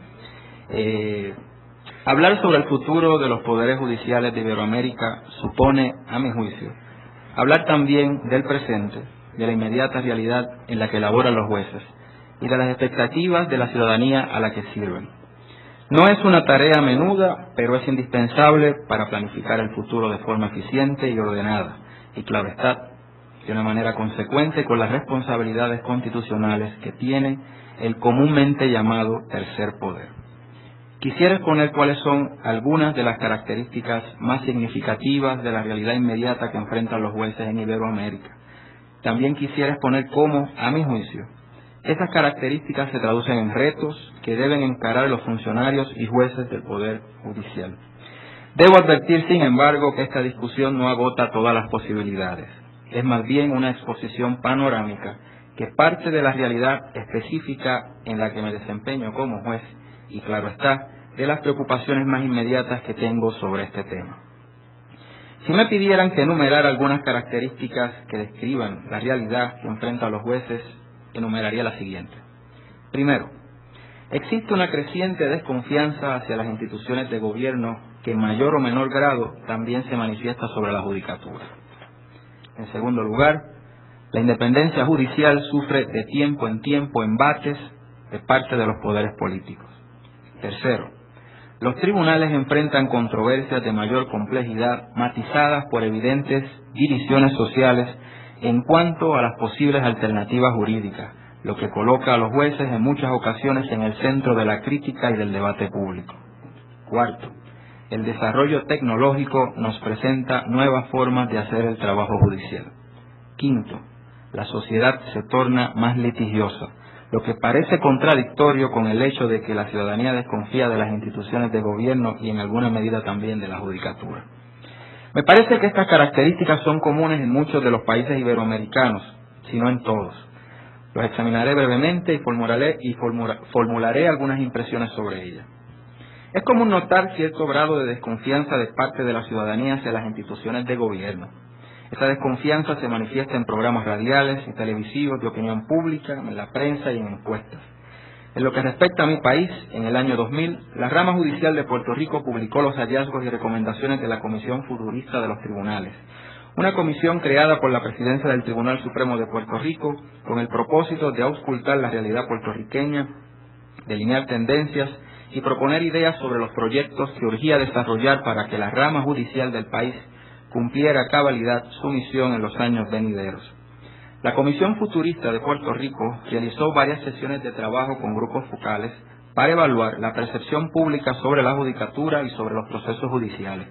Hablar sobre el futuro de los poderes judiciales de Iberoamérica supone, a mi juicio, hablar también del presente, de la inmediata realidad en la que laboran los jueces y de las expectativas de la ciudadanía a la que sirven. No es una tarea menuda, pero es indispensable para planificar el futuro de forma eficiente y ordenada, y claro está, de una manera consecuente con las responsabilidades constitucionales que tiene el comúnmente llamado tercer poder. Quisiera exponer cuáles son algunas de las características más significativas de la realidad inmediata que enfrentan los jueces en Iberoamérica. También quisiera exponer cómo, a mi juicio, esas características se traducen en retos que deben encarar los funcionarios y jueces del Poder Judicial. Debo advertir, sin embargo, que esta discusión no agota todas las posibilidades. Es más bien una exposición panorámica que parte de la realidad específica en la que me desempeño como juez y, claro está, de las preocupaciones más inmediatas que tengo sobre este tema. Si me pidieran que enumerara algunas características que describan la realidad que enfrentan los jueces, enumeraría la siguiente. Primero, existe una creciente desconfianza hacia las instituciones de gobierno que en mayor o menor grado también se manifiesta sobre la judicatura. En segundo lugar, la independencia judicial sufre de tiempo en tiempo embates de parte de los poderes políticos. Tercero, los tribunales enfrentan controversias de mayor complejidad matizadas por evidentes divisiones sociales en cuanto a las posibles alternativas jurídicas, lo que coloca a los jueces en muchas ocasiones en el centro de la crítica y del debate público. Cuarto, el desarrollo tecnológico nos presenta nuevas formas de hacer el trabajo judicial. Quinto, la sociedad se torna más litigiosa, lo que parece contradictorio con el hecho de que la ciudadanía desconfía de las instituciones de gobierno y en alguna medida también de la judicatura. Me parece que estas características son comunes en muchos de los países iberoamericanos, si no en todos. Los examinaré brevemente y formularé algunas impresiones sobre ellas. Es común notar cierto grado de desconfianza de parte de la ciudadanía hacia las instituciones de gobierno. Esta desconfianza se manifiesta en programas radiales y televisivos de opinión pública, en la prensa y en encuestas. En lo que respecta a mi país, en el año 2000, la rama judicial de Puerto Rico publicó los hallazgos y recomendaciones de la Comisión Futurista de los Tribunales, una comisión creada por la Presidencia del Tribunal Supremo de Puerto Rico con el propósito de auscultar la realidad puertorriqueña, delinear tendencias y proponer ideas sobre los proyectos que urgía desarrollar para que la rama judicial del país cumpliera a cabalidad su misión en los años venideros. La Comisión Futurista de Puerto Rico realizó varias sesiones de trabajo con grupos focales para evaluar la percepción pública sobre la judicatura y sobre los procesos judiciales.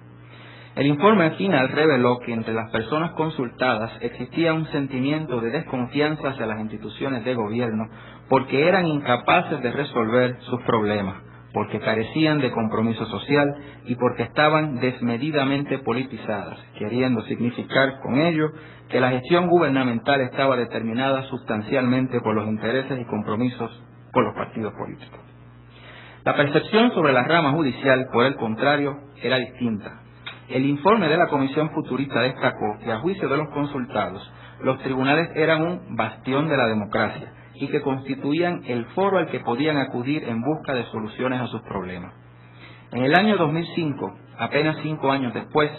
El informe final reveló que entre las personas consultadas existía un sentimiento de desconfianza hacia las instituciones de gobierno porque eran incapaces de resolver sus problemas, porque carecían de compromiso social y porque estaban desmedidamente politizadas, queriendo significar con ello que la gestión gubernamental estaba determinada sustancialmente por los intereses y compromisos con los partidos políticos. La percepción sobre la rama judicial, por el contrario, era distinta. El informe de la Comisión Futurista destacó que, a juicio de los consultados, los tribunales eran un bastión de la democracia y que constituían el foro al que podían acudir en busca de soluciones a sus problemas. En el año 2005, apenas 5 años después,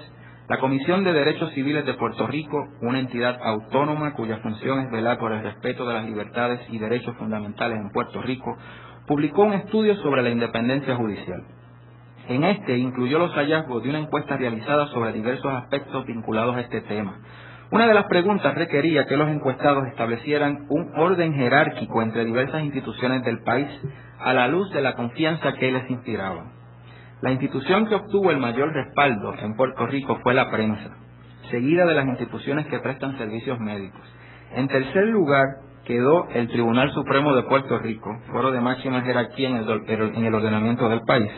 la Comisión de Derechos Civiles de Puerto Rico, una entidad autónoma cuya función es velar por el respeto de las libertades y derechos fundamentales en Puerto Rico, publicó un estudio sobre la independencia judicial. En este incluyó los hallazgos de una encuesta realizada sobre diversos aspectos vinculados a este tema. Una de las preguntas requería que los encuestados establecieran un orden jerárquico entre diversas instituciones del país a la luz de la confianza que les inspiraban. La institución que obtuvo el mayor respaldo en Puerto Rico fue la prensa, seguida de las instituciones que prestan servicios médicos. En tercer lugar quedó el Tribunal Supremo de Puerto Rico, foro de máxima jerarquía en el ordenamiento del país.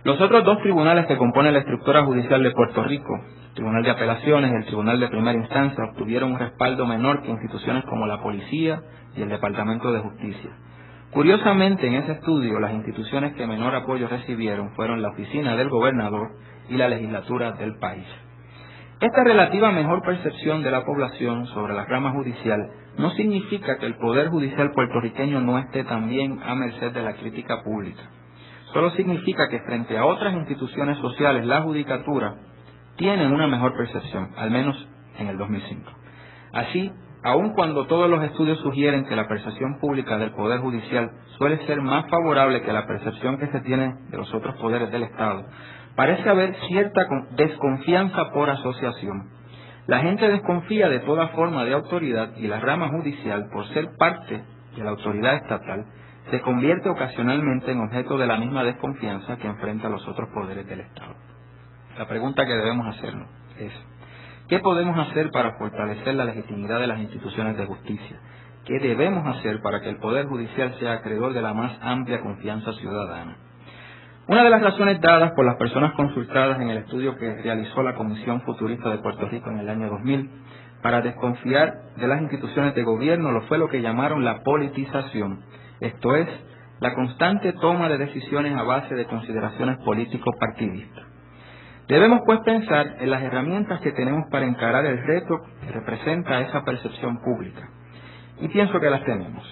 Los otros 2 tribunales que componen la estructura judicial de Puerto Rico, el Tribunal de Apelaciones y el Tribunal de Primera Instancia, obtuvieron un respaldo menor que instituciones como la Policía y el Departamento de Justicia. Curiosamente, en ese estudio, las instituciones que menor apoyo recibieron fueron la Oficina del Gobernador y la Legislatura del país. Esta relativa mejor percepción de la población sobre la rama judicial no significa que el Poder Judicial puertorriqueño no esté también a merced de la crítica pública. Solo significa que frente a otras instituciones sociales, la judicatura tiene una mejor percepción, al menos en el 2005. Así, aun cuando todos los estudios sugieren que la percepción pública del Poder Judicial suele ser más favorable que la percepción que se tiene de los otros poderes del Estado, parece haber cierta desconfianza por asociación. La gente desconfía de toda forma de autoridad y la rama judicial, por ser parte de la autoridad estatal, se convierte ocasionalmente en objeto de la misma desconfianza que enfrenta a los otros poderes del Estado. La pregunta que debemos hacernos es: ¿qué podemos hacer para fortalecer la legitimidad de las instituciones de justicia? ¿Qué debemos hacer para que el Poder Judicial sea acreedor de la más amplia confianza ciudadana? Una de las razones dadas por las personas consultadas en el estudio que realizó la Comisión Futurista de Puerto Rico en el año 2000 para desconfiar de las instituciones de gobierno fue lo que llamaron la politización, esto es, la constante toma de decisiones a base de consideraciones político-partidistas. Debemos pues pensar en las herramientas que tenemos para encarar el reto que representa esa percepción pública. Y pienso que las tenemos.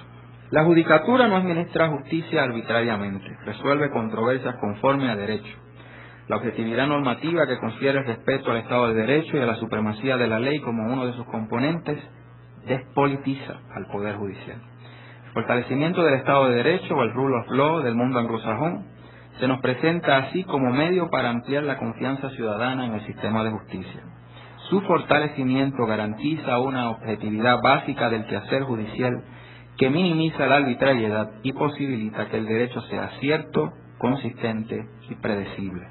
La judicatura no administra justicia arbitrariamente, resuelve controversias conforme a derecho. La objetividad normativa que confiere el respeto al Estado de Derecho y a la supremacía de la ley como uno de sus componentes despolitiza al Poder Judicial. El fortalecimiento del Estado de Derecho o el rule of law del mundo anglosajón se nos presenta así como medio para ampliar la confianza ciudadana en el sistema de justicia. Su fortalecimiento garantiza una objetividad básica del quehacer judicial que minimiza la arbitrariedad y posibilita que el derecho sea cierto, consistente y predecible.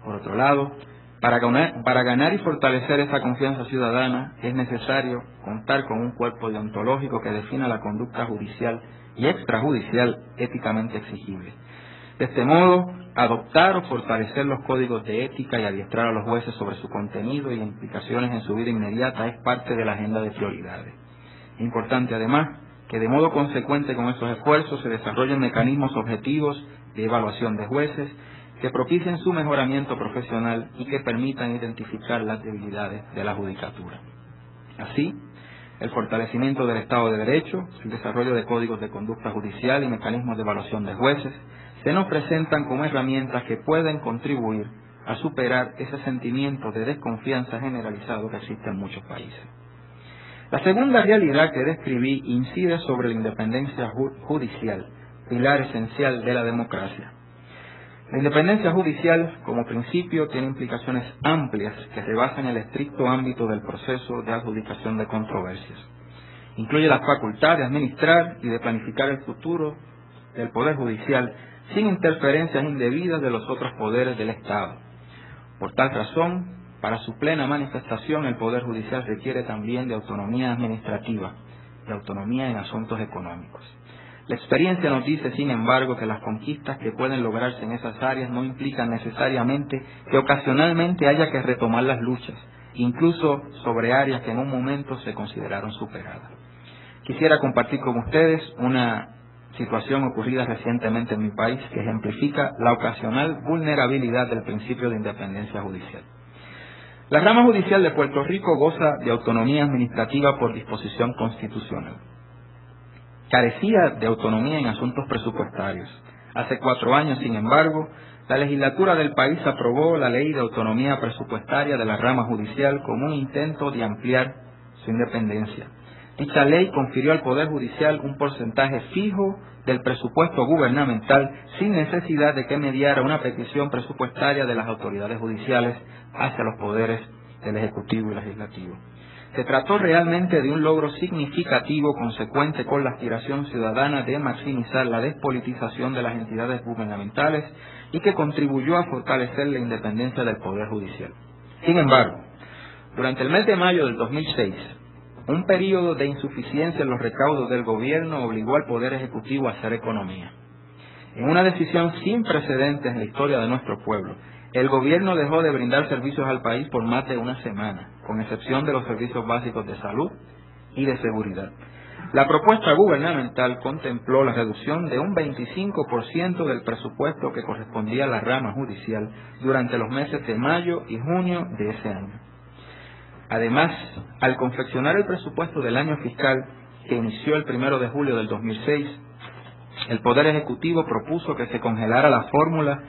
Por otro lado, para ganar y fortalecer esa confianza ciudadana es necesario contar con un cuerpo deontológico que defina la conducta judicial y extrajudicial éticamente exigible. De este modo, adoptar o fortalecer los códigos de ética y adiestrar a los jueces sobre su contenido y implicaciones en su vida inmediata es parte de la agenda de prioridades. Importante además que de modo consecuente con estos esfuerzos se desarrollen mecanismos objetivos de evaluación de jueces que propicien su mejoramiento profesional y que permitan identificar las debilidades de la judicatura. Así, el fortalecimiento del Estado de Derecho, el desarrollo de códigos de conducta judicial y mecanismos de evaluación de jueces se nos presentan como herramientas que pueden contribuir a superar ese sentimiento de desconfianza generalizado que existe en muchos países. La segunda realidad que describí incide sobre la independencia judicial, pilar esencial de la democracia. La independencia judicial, como principio, tiene implicaciones amplias que se basan en el estricto ámbito del proceso de adjudicación de controversias. Incluye la facultad de administrar y de planificar el futuro del Poder Judicial sin interferencias indebidas de los otros poderes del Estado. Por tal razón, para su plena manifestación, el Poder Judicial requiere también de autonomía administrativa, de autonomía en asuntos económicos. La experiencia nos dice, sin embargo, que las conquistas que pueden lograrse en esas áreas no implican necesariamente que ocasionalmente haya que retomar las luchas, incluso sobre áreas que en un momento se consideraron superadas. Quisiera compartir con ustedes una situación ocurrida recientemente en mi país que ejemplifica la ocasional vulnerabilidad del principio de independencia judicial. La rama judicial de Puerto Rico goza de autonomía administrativa por disposición constitucional. Carecía de autonomía en asuntos presupuestarios. Hace 4 años, sin embargo, la legislatura del país aprobó la Ley de Autonomía Presupuestaria de la rama judicial como un intento de ampliar su independencia. Dicha ley confirió al Poder Judicial un porcentaje fijo del presupuesto gubernamental sin necesidad de que mediara una petición presupuestaria de las autoridades judiciales hacia los poderes del Ejecutivo y Legislativo. Se trató realmente de un logro significativo consecuente con la aspiración ciudadana de maximizar la despolitización de las entidades gubernamentales y que contribuyó a fortalecer la independencia del Poder Judicial. Sin embargo, durante el mes de mayo del 2006, un período de insuficiencia en los recaudos del gobierno obligó al Poder Ejecutivo a hacer economía. En una decisión sin precedentes en la historia de nuestro pueblo, el gobierno dejó de brindar servicios al país por más de una semana, con excepción de los servicios básicos de salud y de seguridad. La propuesta gubernamental contempló la reducción de un 25% del presupuesto que correspondía a la rama judicial durante los meses de mayo y junio de ese año. Además, al confeccionar el presupuesto del año fiscal, que inició el 1 de julio del 2006, el Poder Ejecutivo propuso que se congelara la fórmula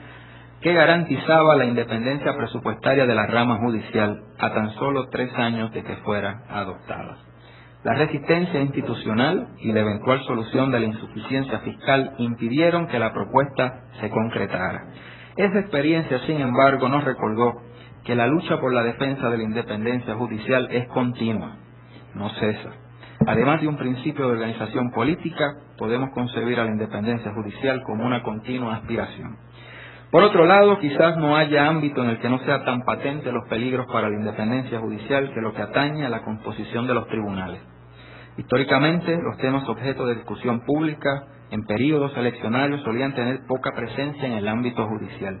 que garantizaba la independencia presupuestaria de la rama judicial a tan solo 3 años de que fuera adoptada. La resistencia institucional y la eventual solución de la insuficiencia fiscal impidieron que la propuesta se concretara. Esa experiencia, sin embargo, nos recordó que la lucha por la defensa de la independencia judicial es continua, no cesa. Además de un principio de organización política, podemos concebir a la independencia judicial como una continua aspiración. Por otro lado, quizás no haya ámbito en el que no sea tan patente los peligros para la independencia judicial que lo que atañe a la composición de los tribunales. Históricamente, los temas objeto de discusión pública en períodos eleccionarios solían tener poca presencia en el ámbito judicial.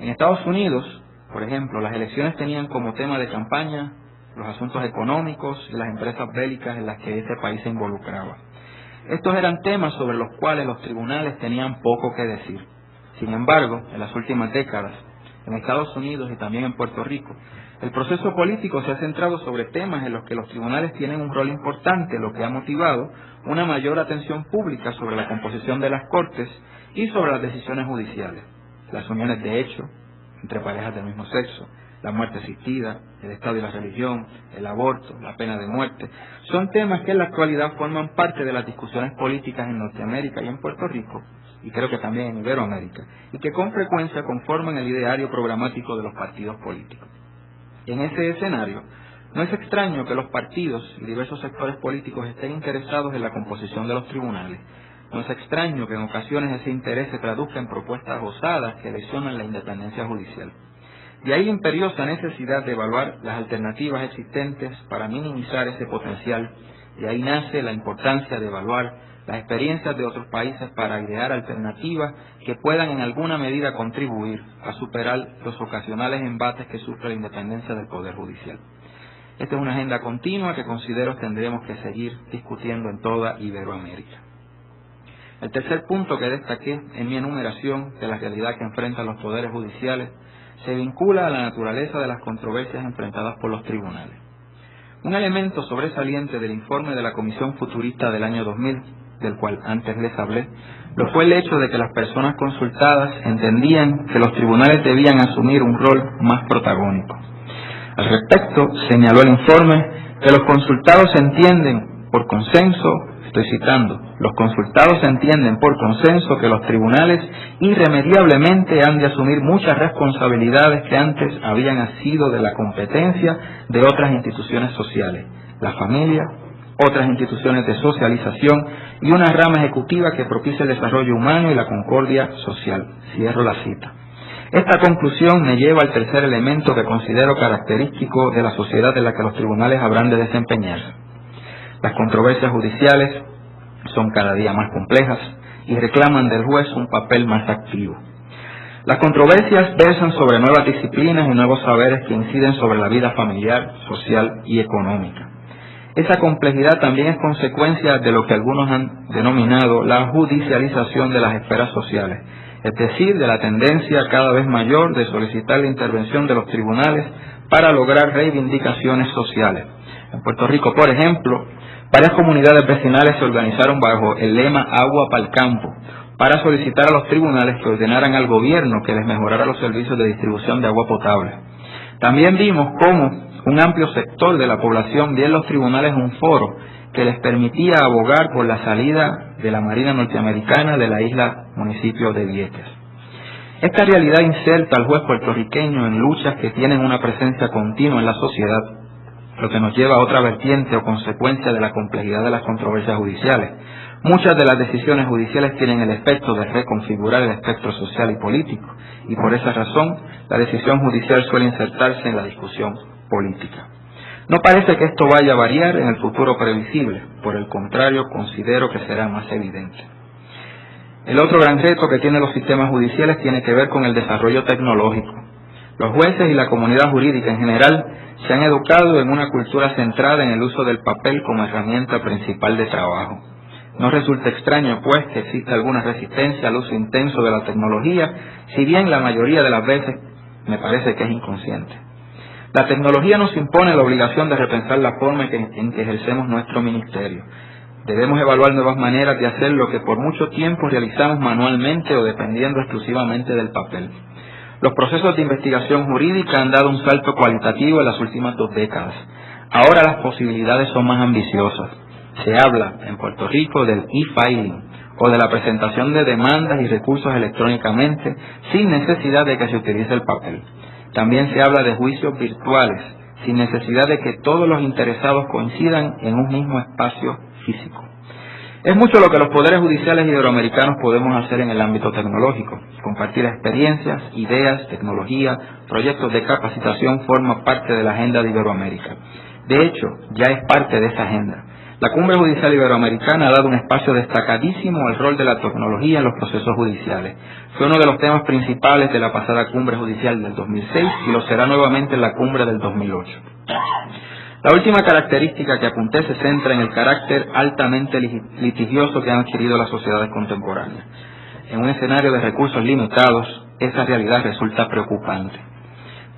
En Estados Unidos, por ejemplo, las elecciones tenían como tema de campaña los asuntos económicos y las empresas bélicas en las que ese país se involucraba. Estos eran temas sobre los cuales los tribunales tenían poco que decir. Sin embargo, en las últimas décadas, en Estados Unidos y también en Puerto Rico, el proceso político se ha centrado sobre temas en los que los tribunales tienen un rol importante, lo que ha motivado una mayor atención pública sobre la composición de las cortes y sobre las decisiones judiciales, las uniones de hecho, entre parejas del mismo sexo, la muerte asistida, el Estado y la religión, el aborto, la pena de muerte, son temas que en la actualidad forman parte de las discusiones políticas en Norteamérica y en Puerto Rico, y creo que también en Iberoamérica, y que con frecuencia conforman el ideario programático de los partidos políticos. En ese escenario, no es extraño que los partidos y diversos sectores políticos estén interesados en la composición de los tribunales. No es extraño que en ocasiones ese interés se traduzca en propuestas osadas que lesionan la independencia judicial. De ahí la imperiosa necesidad de evaluar las alternativas existentes para minimizar ese potencial. De ahí nace la importancia de evaluar las experiencias de otros países para idear alternativas que puedan en alguna medida contribuir a superar los ocasionales embates que sufre la independencia del Poder Judicial. Esta es una agenda continua que considero tendremos que seguir discutiendo en toda Iberoamérica. El tercer punto que destaqué en mi enumeración de la realidad que enfrentan los poderes judiciales se vincula a la naturaleza de las controversias enfrentadas por los tribunales. Un elemento sobresaliente del informe de la Comisión Futurista del año 2000, del cual antes les hablé, lo fue el hecho de que las personas consultadas entendían que los tribunales debían asumir un rol más protagónico. Al respecto, señaló el informe que los consultados entienden por consenso, estoy citando, los consultados entienden por consenso que los tribunales irremediablemente han de asumir muchas responsabilidades que antes habían sido de la competencia de otras instituciones sociales, la familia, otras instituciones de socialización y una rama ejecutiva que propicie el desarrollo humano y la concordia social. Cierro la cita. Esta conclusión me lleva al tercer elemento que considero característico de la sociedad en la que los tribunales habrán de desempeñarse. Las controversias judiciales son cada día más complejas y reclaman del juez un papel más activo. Las controversias versan sobre nuevas disciplinas y nuevos saberes que inciden sobre la vida familiar, social y económica. Esa complejidad también es consecuencia de lo que algunos han denominado la judicialización de las esferas sociales, es decir, de la tendencia cada vez mayor de solicitar la intervención de los tribunales para lograr reivindicaciones sociales. En Puerto Rico, por ejemplo, varias comunidades vecinales se organizaron bajo el lema Agua para el Campo para solicitar a los tribunales que ordenaran al gobierno que les mejorara los servicios de distribución de agua potable. También vimos cómo un amplio sector de la población vio en los tribunales un foro que les permitía abogar por la salida de la Marina norteamericana de la isla municipio de Vieques. Esta realidad inserta al juez puertorriqueño en luchas que tienen una presencia continua en la sociedad, lo que nos lleva a otra vertiente o consecuencia de la complejidad de las controversias judiciales. Muchas de las decisiones judiciales tienen el efecto de reconfigurar el espectro social y político, y por esa razón la decisión judicial suele insertarse en la discusión política. No parece que esto vaya a variar en el futuro previsible, por el contrario, considero que será más evidente. El otro gran reto que tienen los sistemas judiciales tiene que ver con el desarrollo tecnológico. Los jueces y la comunidad jurídica en general se han educado en una cultura centrada en el uso del papel como herramienta principal de trabajo. No resulta extraño, pues, que exista alguna resistencia al uso intenso de la tecnología, si bien la mayoría de las veces me parece que es inconsciente. La tecnología nos impone la obligación de repensar la forma en que ejercemos nuestro ministerio. Debemos evaluar nuevas maneras de hacer lo que por mucho tiempo realizamos manualmente o dependiendo exclusivamente del papel. Los procesos de investigación jurídica han dado un salto cualitativo en las últimas 2 décadas. Ahora las posibilidades son más ambiciosas. Se habla en Puerto Rico del e-filing o de la presentación de demandas y recursos electrónicamente sin necesidad de que se utilice el papel. También se habla de juicios virtuales, sin necesidad de que todos los interesados coincidan en un mismo espacio físico. Es mucho lo que los poderes judiciales iberoamericanos podemos hacer en el ámbito tecnológico. Compartir experiencias, ideas, tecnología, proyectos de capacitación forman parte de la agenda de Iberoamérica. De hecho, ya es parte de esa agenda. La Cumbre Judicial Iberoamericana ha dado un espacio destacadísimo al rol de la tecnología en los procesos judiciales. Fue uno de los temas principales de la pasada Cumbre Judicial del 2006 y lo será nuevamente en la Cumbre del 2008. La última característica que apunté se centra en el carácter altamente litigioso que han adquirido las sociedades contemporáneas. En un escenario de recursos limitados, esa realidad resulta preocupante.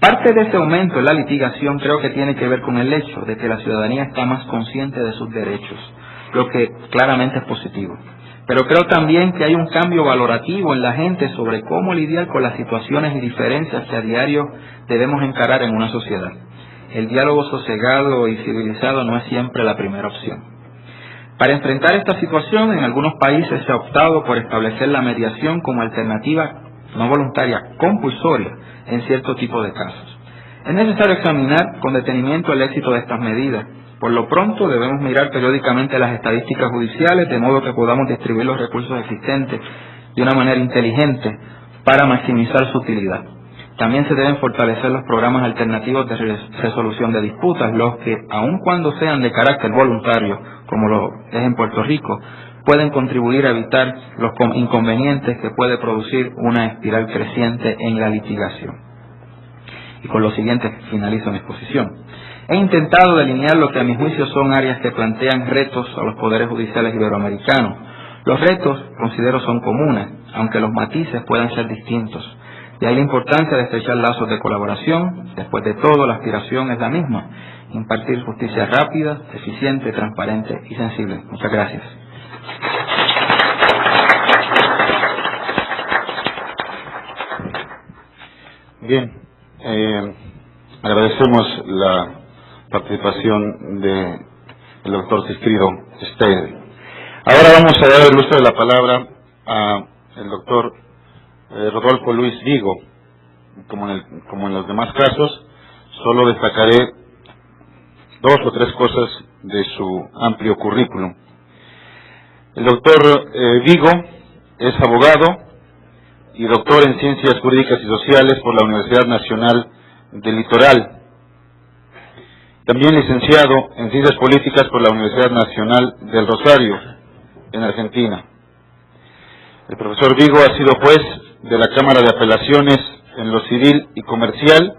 Parte de ese aumento en la litigación creo que tiene que ver con el hecho de que la ciudadanía está más consciente de sus derechos, lo que claramente es positivo. Pero creo también que hay un cambio valorativo en la gente sobre cómo lidiar con las situaciones y diferencias que a diario debemos encarar en una sociedad. El diálogo sosegado y civilizado no es siempre la primera opción. Para enfrentar esta situación, en algunos países se ha optado por establecer la mediación como alternativa no voluntaria, compulsoria, en cierto tipo de casos. Es necesario examinar con detenimiento el éxito de estas medidas. Por lo pronto debemos mirar periódicamente las estadísticas judiciales, de modo que podamos distribuir los recursos existentes de una manera inteligente para maximizar su utilidad. También se deben fortalecer los programas alternativos de resolución de disputas, los que, aun cuando sean de carácter voluntario, como lo es en Puerto Rico, pueden contribuir a evitar los inconvenientes que puede producir una espiral creciente en la litigación. Y con lo siguiente finalizo mi exposición. He intentado delinear lo que a mi juicio son áreas que plantean retos a los poderes judiciales iberoamericanos. Los retos, considero, son comunes, aunque los matices puedan ser distintos. De ahí la importancia de estrechar lazos de colaboración. Después de todo, la aspiración es la misma: impartir justicia rápida, eficiente, transparente y sensible. Muchas gracias. Bien, agradecemos la participación del doctor Sigfrido Streider. Ahora vamos a dar el uso de la palabra al doctor Rodolfo Luis Vigo. Como en los demás casos, solo destacaré 2 o 3 cosas de su amplio currículum. El doctor Vigo es abogado y doctor en Ciencias Jurídicas y Sociales por la Universidad Nacional del Litoral. También licenciado en Ciencias Políticas por la Universidad Nacional del Rosario, en Argentina. El profesor Vigo ha sido juez de la Cámara de Apelaciones en lo civil y comercial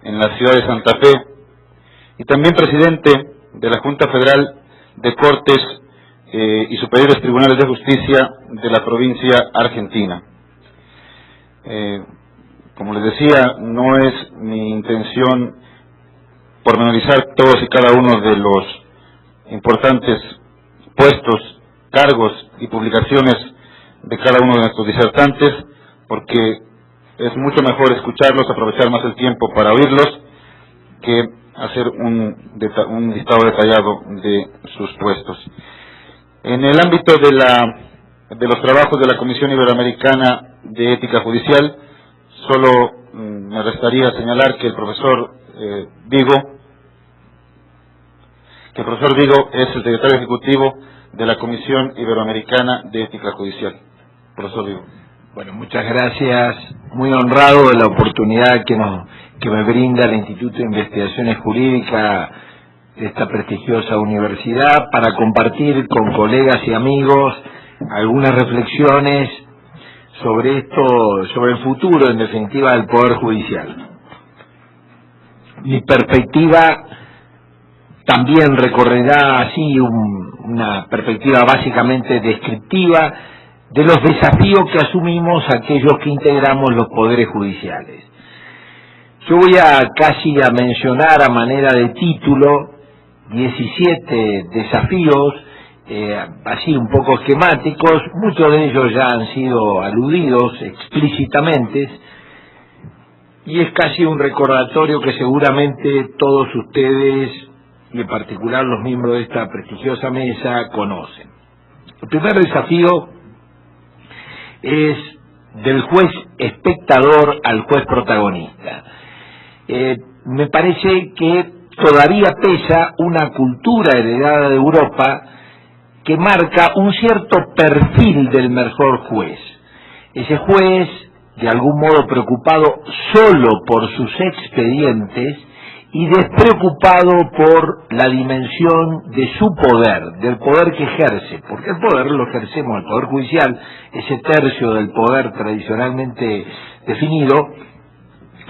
en la ciudad de Santa Fe, y también presidente de la Junta Federal de Cortes y Superiores Tribunales de Justicia de la provincia argentina. Como les decía, no es mi intención pormenorizar todos y cada uno de los importantes puestos, cargos y publicaciones de cada uno de nuestros disertantes, porque es mucho mejor escucharlos, aprovechar más el tiempo para oírlos, que hacer un listado detallado de sus puestos. En el ámbito de los trabajos de la Comisión Iberoamericana de Ética Judicial, solo me restaría señalar que el profesor Vigo es el secretario ejecutivo de la Comisión Iberoamericana de Ética Judicial. Profesor Vigo. Bueno, muchas gracias. Muy honrado de la oportunidad que me brinda el Instituto de Investigaciones Jurídicas de esta prestigiosa universidad para compartir con colegas y amigos algunas reflexiones sobre el futuro, en definitiva, del Poder Judicial. Mi perspectiva también recorrerá así una perspectiva básicamente descriptiva de los desafíos que asumimos aquellos que integramos los poderes judiciales. Yo voy casi a mencionar a manera de título 17 desafíos, así un poco esquemáticos. Muchos de ellos ya han sido aludidos explícitamente, y es casi un recordatorio que seguramente todos ustedes, y en particular los miembros de esta prestigiosa mesa, conocen. El primer desafío es del juez espectador al juez protagonista. Me parece que todavía pesa una cultura heredada de Europa que marca un cierto perfil del mejor juez. Ese juez, de algún modo preocupado solo por sus expedientes y despreocupado por la dimensión de su poder, del poder que ejerce, porque el poder lo ejercemos, el poder judicial, ese tercio del poder tradicionalmente definido,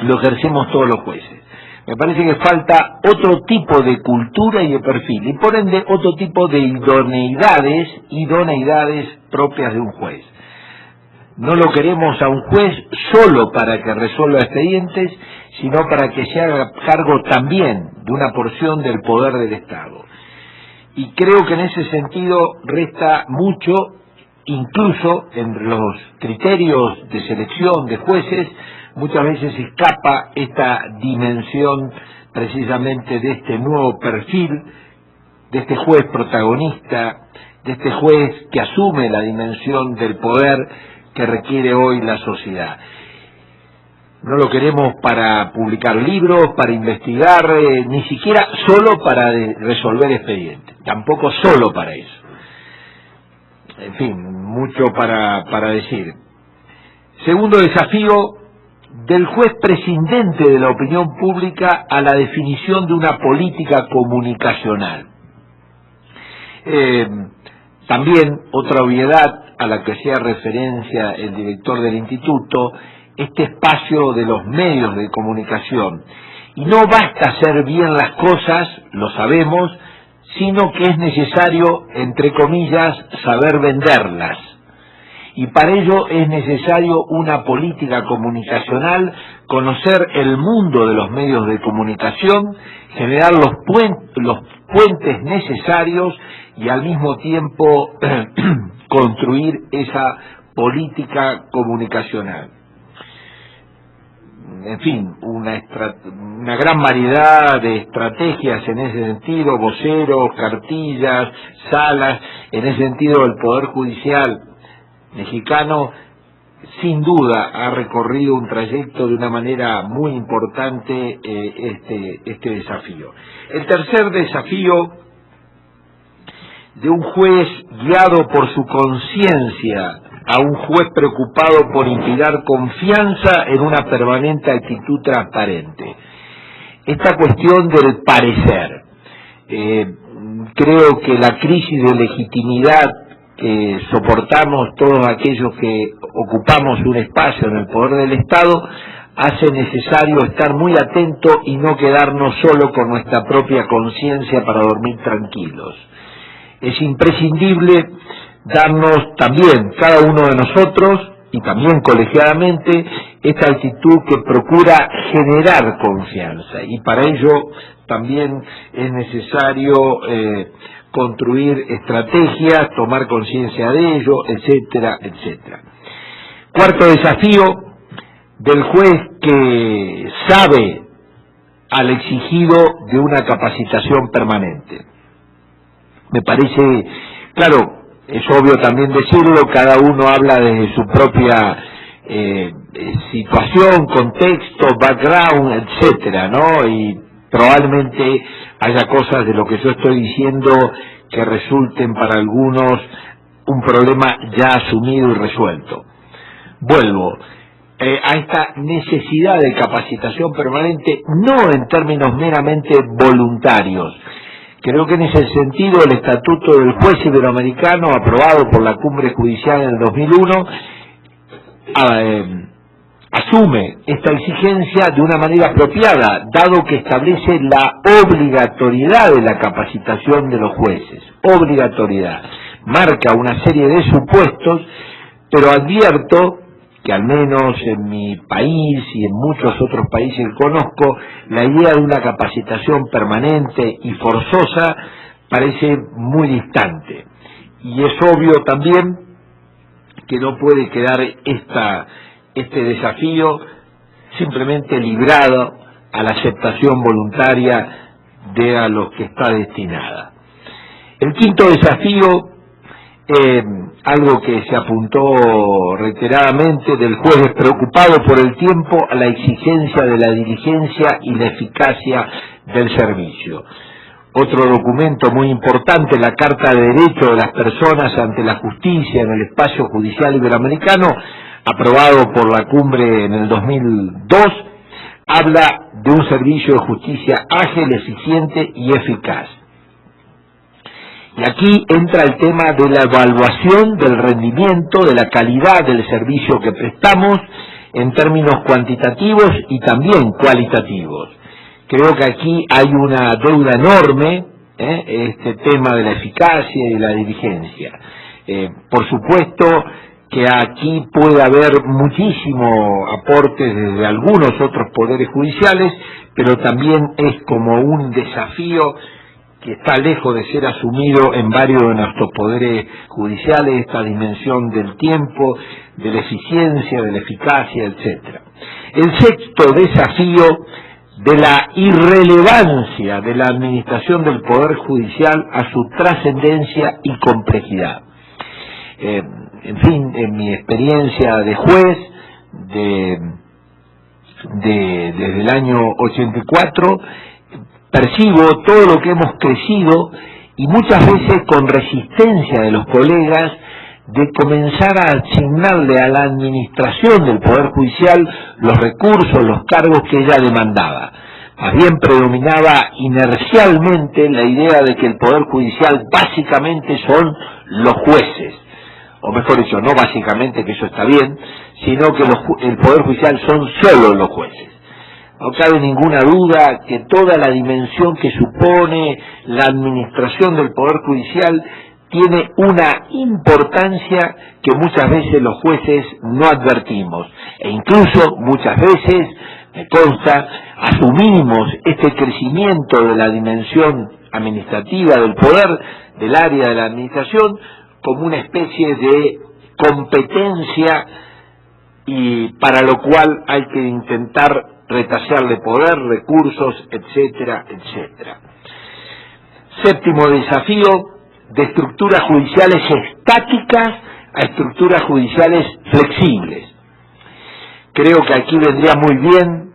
lo ejercemos todos los jueces. Me parece que falta otro tipo de cultura y de perfil, y por ende otro tipo de idoneidades propias de un juez. No lo queremos a un juez solo para que resuelva expedientes, sino para que se haga cargo también de una porción del poder del Estado. Y creo que en ese sentido resta mucho incluso entre los criterios de selección de jueces, muchas veces escapa esta dimensión precisamente de este nuevo perfil, de este juez protagonista, de este juez que asume la dimensión del poder que requiere hoy la sociedad. No lo queremos para publicar libros, para investigar, ni siquiera solo para resolver expedientes, tampoco solo para eso. En fin, mucho para decir. Segundo desafío, del juez prescindente de la opinión pública a la definición de una política comunicacional. También otra obviedad a la que hacía referencia el director del instituto, este espacio de los medios de comunicación. Y no basta hacer bien las cosas, lo sabemos, sino que es necesario, entre comillas, saber venderlas. Y para ello es necesario una política comunicacional, conocer el mundo de los medios de comunicación, generar los puentes necesarios y al mismo tiempo construir esa política comunicacional. En fin, una gran variedad de estrategias en ese sentido, voceros, cartillas, salas. En ese sentido el Poder Judicial mexicano sin duda ha recorrido un trayecto de una manera muy importante este desafío. El tercer desafío de un juez guiado por su conciencia a un juez preocupado por inspirar confianza en una permanente actitud transparente. Esta cuestión del parecer. Creo que la crisis de legitimidad que soportamos todos aquellos que ocupamos un espacio en el poder del Estado hace necesario estar muy atento y no quedarnos solo con nuestra propia conciencia para dormir tranquilos. Es imprescindible darnos también, cada uno de nosotros, y también colegiadamente, esta actitud que procura generar confianza. Y para ello también es necesario construir estrategias, tomar conciencia de ello, etcétera, etcétera. Cuarto desafío, del juez que sabe al exigido de una capacitación permanente. Me parece, claro, es obvio también decirlo, cada uno habla desde su propia situación, contexto, background, etcétera, ¿no? Y probablemente haya cosas de lo que yo estoy diciendo que resulten para algunos un problema ya asumido y resuelto. Vuelvo a esta necesidad de capacitación permanente, no en términos meramente voluntarios. Creo que en ese sentido el Estatuto del Juez Iberoamericano, aprobado por la Cumbre Judicial en el 2001, asume esta exigencia de una manera apropiada, dado que establece la obligatoriedad de la capacitación de los jueces. Obligatoriedad. Marca una serie de supuestos, pero advierto que al menos en mi país y en muchos otros países que conozco, la idea de una capacitación permanente y forzosa parece muy distante. Y es obvio también que no puede quedar este desafío simplemente librado a la aceptación voluntaria de a los que está destinada. El quinto desafío, algo que se apuntó reiteradamente, del juez preocupado por el tiempo a la exigencia de la diligencia y la eficacia del servicio. Otro documento muy importante, la Carta de Derechos de las Personas ante la Justicia en el Espacio Judicial Iberoamericano, aprobado por la Cumbre en el 2002, habla de un servicio de justicia ágil, eficiente y eficaz. Y aquí entra el tema de la evaluación del rendimiento, de la calidad del servicio que prestamos en términos cuantitativos y también cualitativos. Creo que aquí hay una deuda enorme, este tema de la eficacia y la diligencia. Por supuesto que aquí puede haber muchísimo aporte desde algunos otros poderes judiciales, pero también es como un desafío que está lejos de ser asumido en varios de nuestros poderes judiciales, esta dimensión del tiempo, de la eficiencia, de la eficacia, etc. El sexto desafío, de la irrelevancia de la administración del Poder Judicial a su trascendencia y complejidad. En fin, en mi experiencia de juez, desde el año 84, percibo todo lo que hemos crecido y muchas veces con resistencia de los colegas de comenzar a asignarle a la administración del Poder Judicial los recursos, los cargos que ella demandaba. Más bien predominaba inercialmente la idea de que el Poder Judicial básicamente son los jueces, o mejor dicho, no básicamente, que eso está bien, sino que el Poder Judicial son solo los jueces. No cabe ninguna duda que toda la dimensión que supone la administración del Poder Judicial tiene una importancia que muchas veces los jueces no advertimos, e incluso muchas veces, me consta, asumimos este crecimiento de la dimensión administrativa del poder, del área de la administración, como una especie de competencia, y para lo cual hay que intentar retasearle poder, recursos, etcétera, etcétera. Séptimo desafío, de estructuras judiciales estáticas a estructuras judiciales flexibles. Creo que aquí vendría muy bien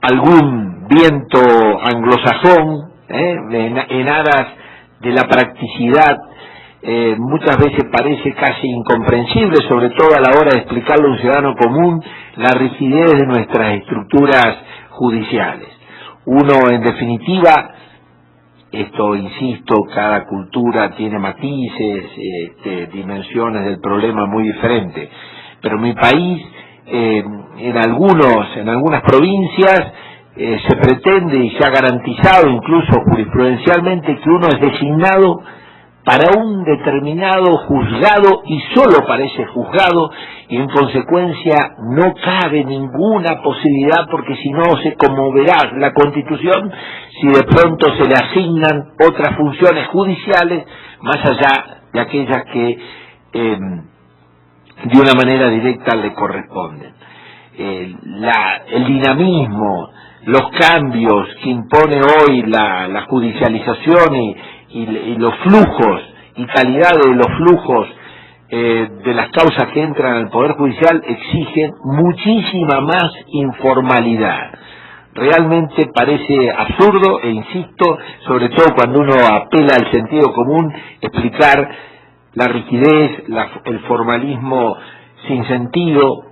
algún viento anglosajón, en aras de la practicidad. Muchas veces parece casi incomprensible, sobre todo a la hora de explicarle a un ciudadano común, la rigidez de nuestras estructuras judiciales. Uno, en definitiva, esto, insisto, cada cultura tiene matices, dimensiones del problema muy diferentes, pero en mi país, en algunas provincias, se pretende y se ha garantizado incluso jurisprudencialmente que uno es designado para un determinado juzgado y solo para ese juzgado, y en consecuencia no cabe ninguna posibilidad, porque si no se conmoverá la Constitución si de pronto se le asignan otras funciones judiciales más allá de aquellas que de una manera directa le corresponden. El dinamismo, los cambios que impone hoy la judicialización y los flujos y calidad de los flujos de las causas que entran al Poder Judicial exigen muchísima más informalidad. Realmente parece absurdo, e insisto, sobre todo cuando uno apela al sentido común, explicar la rigidez, el formalismo sin sentido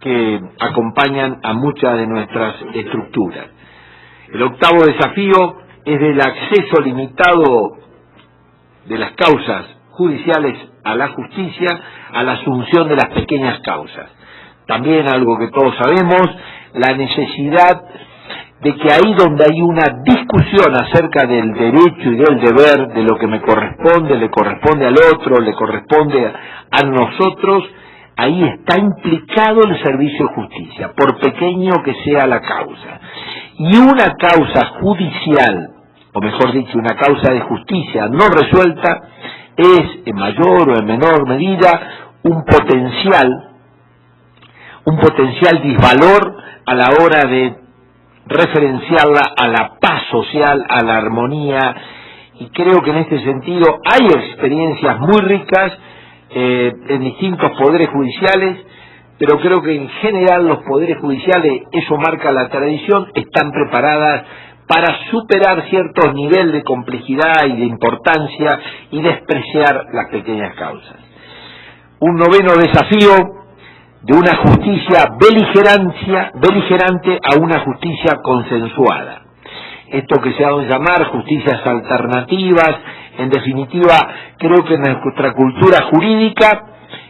que acompañan a muchas de nuestras estructuras. El octavo desafío es del acceso limitado de las causas judiciales a la justicia, a la asunción de las pequeñas causas. También algo que todos sabemos, la necesidad de que ahí donde hay una discusión acerca del derecho y del deber, de lo que me corresponde, le corresponde al otro, le corresponde a nosotros, ahí está implicado el servicio de justicia, por pequeño que sea la causa. Y una causa judicial, o mejor dicho, una causa de justicia no resuelta, es en mayor o en menor medida un potencial disvalor a la hora de referenciarla a la paz social, a la armonía, y creo que en este sentido hay experiencias muy ricas en distintos poderes judiciales, pero creo que en general los poderes judiciales, eso marca la tradición, están preparadas para superar ciertos niveles de complejidad y de importancia y despreciar las pequeñas causas. Un noveno desafío, de una justicia beligerante a una justicia consensuada. Esto que se ha dado a llamar justicias alternativas, en definitiva, creo que en nuestra cultura jurídica,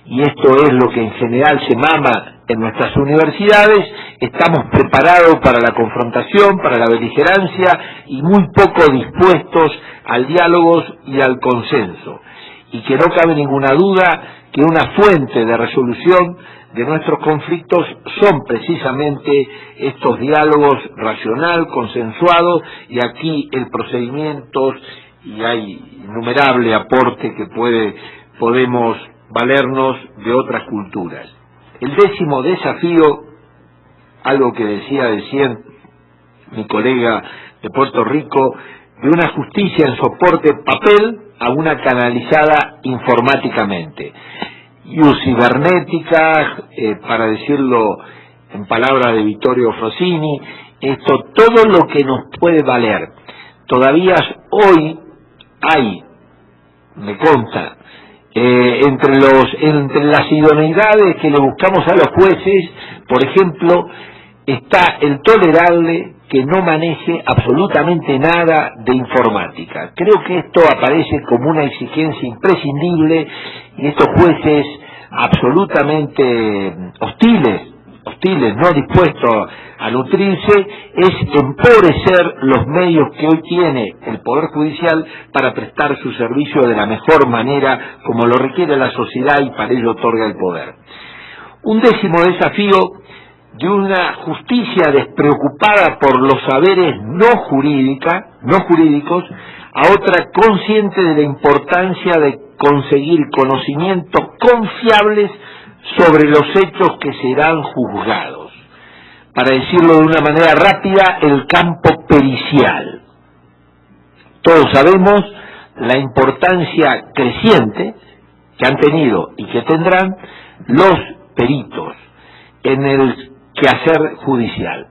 y esto es lo que en general se mama en nuestras universidades, estamos preparados para la confrontación, para la beligerancia, y muy poco dispuestos al diálogo y al consenso. y que no cabe ninguna duda que una fuente de resolución de nuestros conflictos son precisamente estos diálogos racional, consensuados, y aquí el procedimiento, y hay innumerable aporte que podemos valernos de otras culturas. El 10º desafío, algo que decía mi colega de Puerto Rico, de una justicia en soporte papel a una canalizada informáticamente. Ius cibernética, para decirlo en palabras de Vittorio Frosini, todo lo que nos puede valer. Todavía hoy hay, me consta, entre las idoneidades que le buscamos a los jueces, por ejemplo, está el tolerable que no maneje absolutamente nada de informática. Creo que esto aparece como una exigencia imprescindible, y estos jueces absolutamente hostiles, no dispuestos a nutrirse, es empobrecer los medios que hoy tiene el Poder Judicial para prestar su servicio de la mejor manera, como lo requiere la sociedad, y para ello otorga el poder. Un 10º desafío, de una justicia despreocupada por los saberes no jurídicos, a otra consciente de la importancia de conseguir conocimientos confiables sobre los hechos que serán juzgados. Para decirlo de una manera rápida, el campo pericial. Todos sabemos la importancia creciente que han tenido y que tendrán los peritos en el quehacer judicial.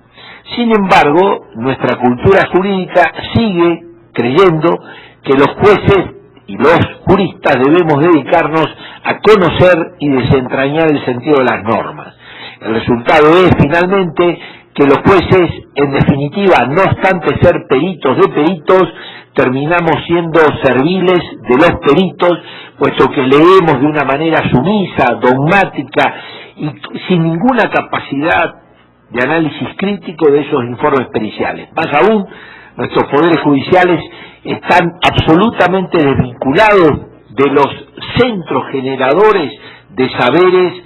Sin embargo, nuestra cultura jurídica sigue creyendo que los jueces y los juristas debemos dedicarnos a conocer y desentrañar el sentido de las normas. El resultado es, finalmente, que los jueces, en definitiva, no obstante ser peritos de peritos, terminamos siendo serviles de los peritos, puesto que leemos de una manera sumisa, dogmática y sin ninguna capacidad de análisis crítico de esos informes periciales. Más aún, nuestros poderes judiciales están absolutamente desvinculados de los centros generadores de saberes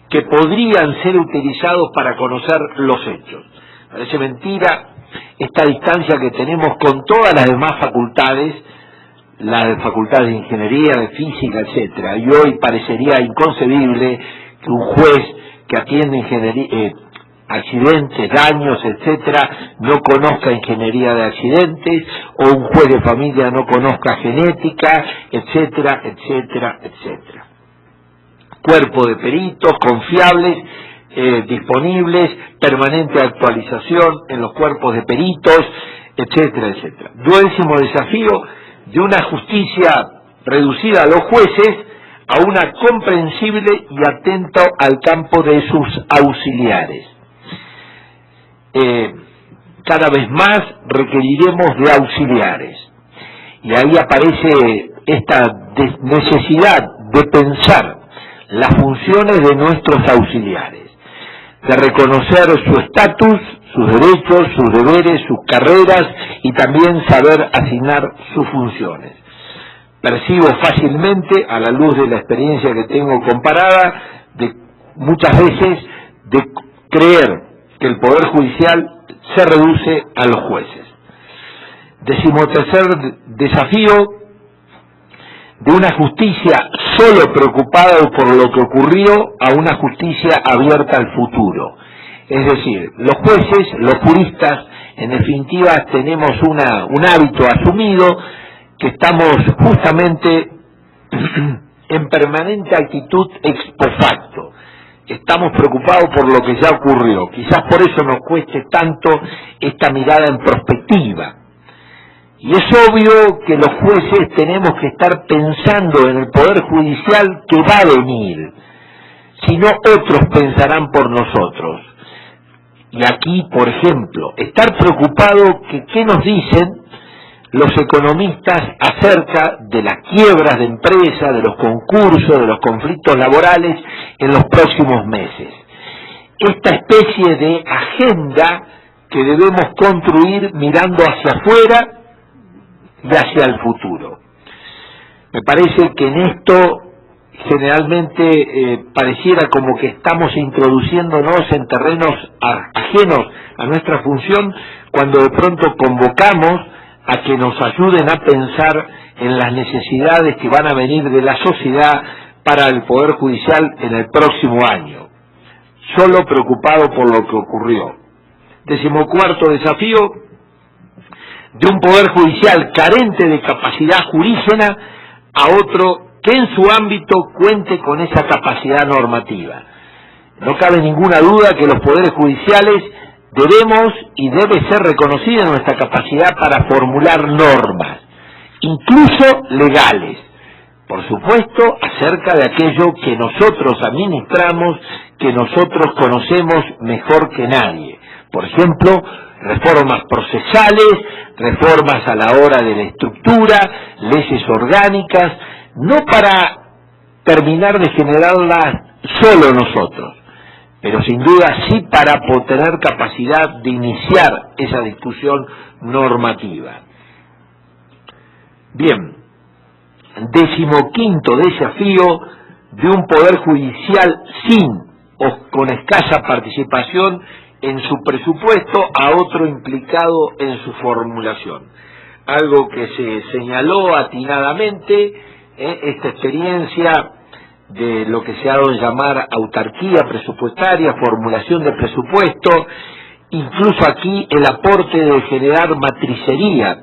que podrían ser utilizados para conocer los hechos. Parece mentira esta distancia que tenemos con todas las demás facultades, las facultades de ingeniería, de física, etcétera. Y hoy parecería inconcebible que un juez que atiende accidentes, daños, etcétera, no conozca ingeniería de accidentes, o un juez de familia no conozca genética, etcétera, etcétera, etcétera. Cuerpo de peritos confiables, disponibles, permanente actualización en los cuerpos de peritos, etcétera, etcétera. 10º desafío, de una justicia reducida a los jueces a una comprensible y atenta al campo de sus auxiliares. Cada vez más requeriremos de auxiliares, y ahí aparece esta necesidad de pensar las funciones de nuestros auxiliares, de reconocer su estatus, sus derechos, sus deberes, sus carreras, y también saber asignar sus funciones. Percibo fácilmente, a la luz de la experiencia que tengo comparada, de muchas veces de creer que el Poder Judicial se reduce a los jueces. 13º desafío, de una justicia solo preocupada por lo que ocurrió a una justicia abierta al futuro. Es decir, los jueces, los juristas, en definitiva, tenemos un hábito asumido, que estamos justamente en permanente actitud ex post facto. Estamos preocupados por lo que ya ocurrió. Quizás por eso nos cueste tanto esta mirada en perspectiva. Y es obvio que los jueces tenemos que estar pensando en el Poder Judicial que va a venir, si no otros pensarán por nosotros. Y aquí, por ejemplo, estar preocupado que qué nos dicen los economistas acerca de las quiebras de empresas, de los concursos, de los conflictos laborales en los próximos meses. Esta especie de agenda que debemos construir mirando hacia afuera y hacia el futuro. Me parece que en esto generalmente pareciera como que estamos introduciéndonos en terrenos ajenos a nuestra función, cuando de pronto convocamos a que nos ayuden a pensar en las necesidades que van a venir de la sociedad para el Poder Judicial en el próximo año. Solo preocupado por lo que ocurrió. 14º desafío: de un Poder Judicial carente de capacidad jurígena a otro que en su ámbito cuente con esa capacidad normativa. No cabe ninguna duda que los poderes judiciales debemos y debe ser reconocida nuestra capacidad para formular normas, incluso legales, por supuesto, acerca de aquello que nosotros administramos, que nosotros conocemos mejor que nadie. Por ejemplo, reformas procesales, reformas a la hora de la estructura, leyes orgánicas, no para terminar de generarlas solo nosotros, pero sin duda sí para tener capacidad de iniciar esa discusión normativa. Bien, 15º desafío: de un Poder Judicial sin o con escasa participación en su presupuesto a otro implicado en su formulación. Algo que se señaló atinadamente, esta experiencia de lo que se ha dado en llamar autarquía presupuestaria, formulación de presupuesto, incluso aquí el aporte de generar matricería.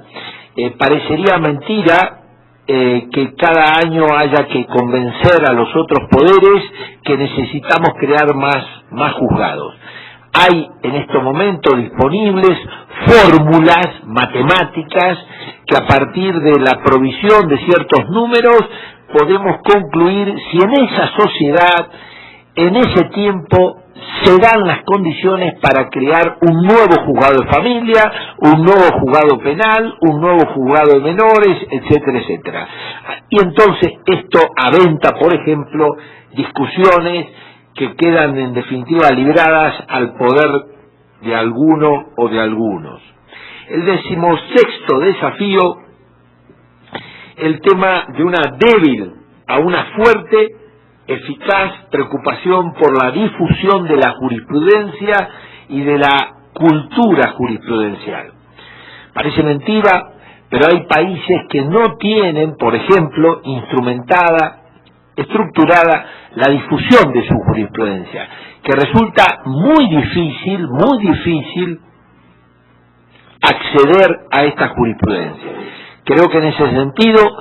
Parecería mentira que cada año haya que convencer a los otros poderes que necesitamos crear más juzgados. Hay en estos momentos disponibles fórmulas matemáticas que a partir de la provisión de ciertos números podemos concluir si en esa sociedad, en ese tiempo, se dan las condiciones para crear un nuevo juzgado de familia, un nuevo juzgado penal, un nuevo juzgado de menores, etcétera, etcétera. Y entonces esto aventa, por ejemplo, discusiones que quedan en definitiva libradas al poder de alguno o de algunos. El 16º desafío: el tema de una débil a una fuerte, eficaz preocupación por la difusión de la jurisprudencia y de la cultura jurisprudencial. Parece mentira, pero hay países que no tienen, por ejemplo, estructurada la difusión de su jurisprudencia, que resulta muy difícil acceder a esta jurisprudencia. Creo que en ese sentido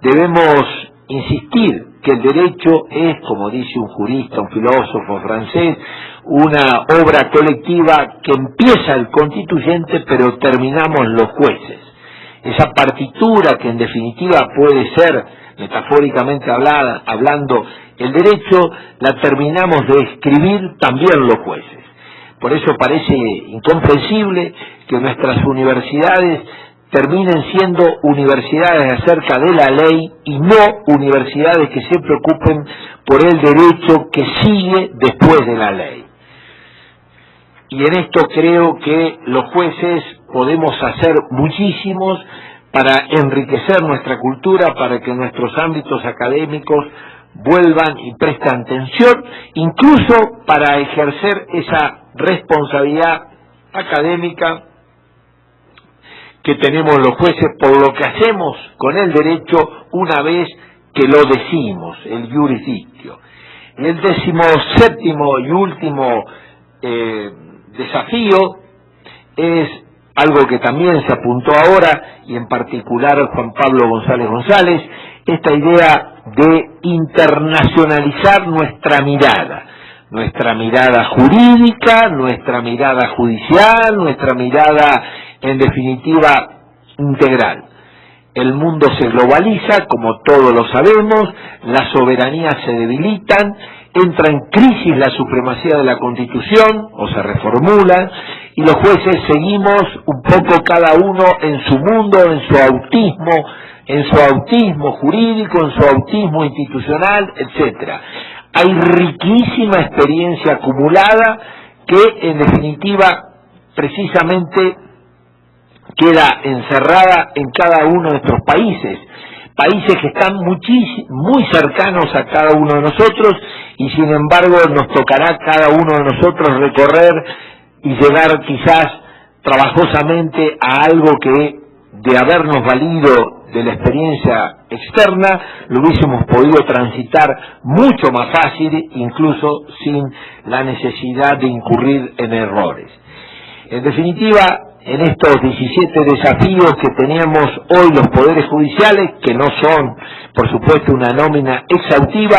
debemos insistir que el derecho es, como dice un jurista, un filósofo francés, una obra colectiva que empieza el constituyente pero terminamos los jueces. Esa partitura que en definitiva puede ser, metafóricamente hablando, el derecho, la terminamos de escribir también los jueces. Por eso parece incomprensible que nuestras universidades terminen siendo universidades acerca de la ley y no universidades que se preocupen por el derecho que sigue después de la ley. Y en esto creo que los jueces podemos hacer muchísimos para enriquecer nuestra cultura, para que nuestros ámbitos académicos vuelvan y presten atención, incluso para ejercer esa responsabilidad académica que tenemos los jueces por lo que hacemos con el derecho una vez que lo decimos, el iuris dictio. Y el 17º y último desafío es algo que también se apuntó ahora, y en particular Juan Pablo González, esta idea de internacionalizar nuestra mirada jurídica, nuestra mirada judicial, nuestra mirada, en definitiva, integral. El mundo se globaliza, como todos lo sabemos, las soberanías se debilitan, entra en crisis la supremacía de la Constitución, o se reformula, y los jueces seguimos un poco cada uno en su mundo, en su autismo jurídico, en su autismo institucional, etcétera. Hay riquísima experiencia acumulada que, en definitiva, precisamente queda encerrada en cada uno de nuestros países, países que están muy cercanos a cada uno de nosotros, y sin embargo nos tocará cada uno de nosotros recorrer y llegar quizás trabajosamente a algo que, de habernos valido de la experiencia externa, lo hubiésemos podido transitar mucho más fácil, incluso sin la necesidad de incurrir en errores. En definitiva, en estos 17 desafíos que teníamos hoy los poderes judiciales, que no son, por supuesto, una nómina exhaustiva,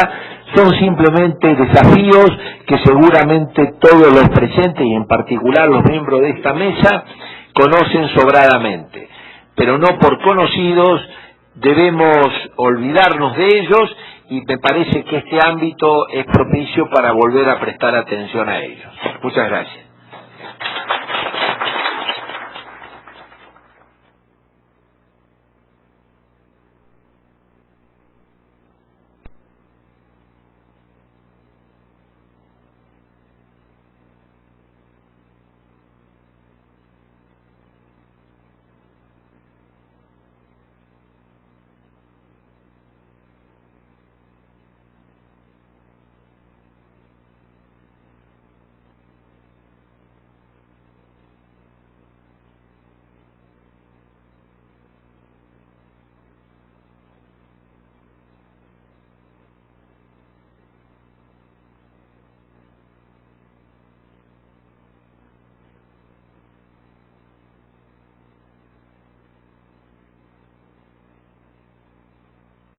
son simplemente desafíos que seguramente todos los presentes, y en particular los miembros de esta mesa, conocen sobradamente. Pero no por conocidos debemos olvidarnos de ellos, y me parece que este ámbito es propicio para volver a prestar atención a ellos. Muchas gracias.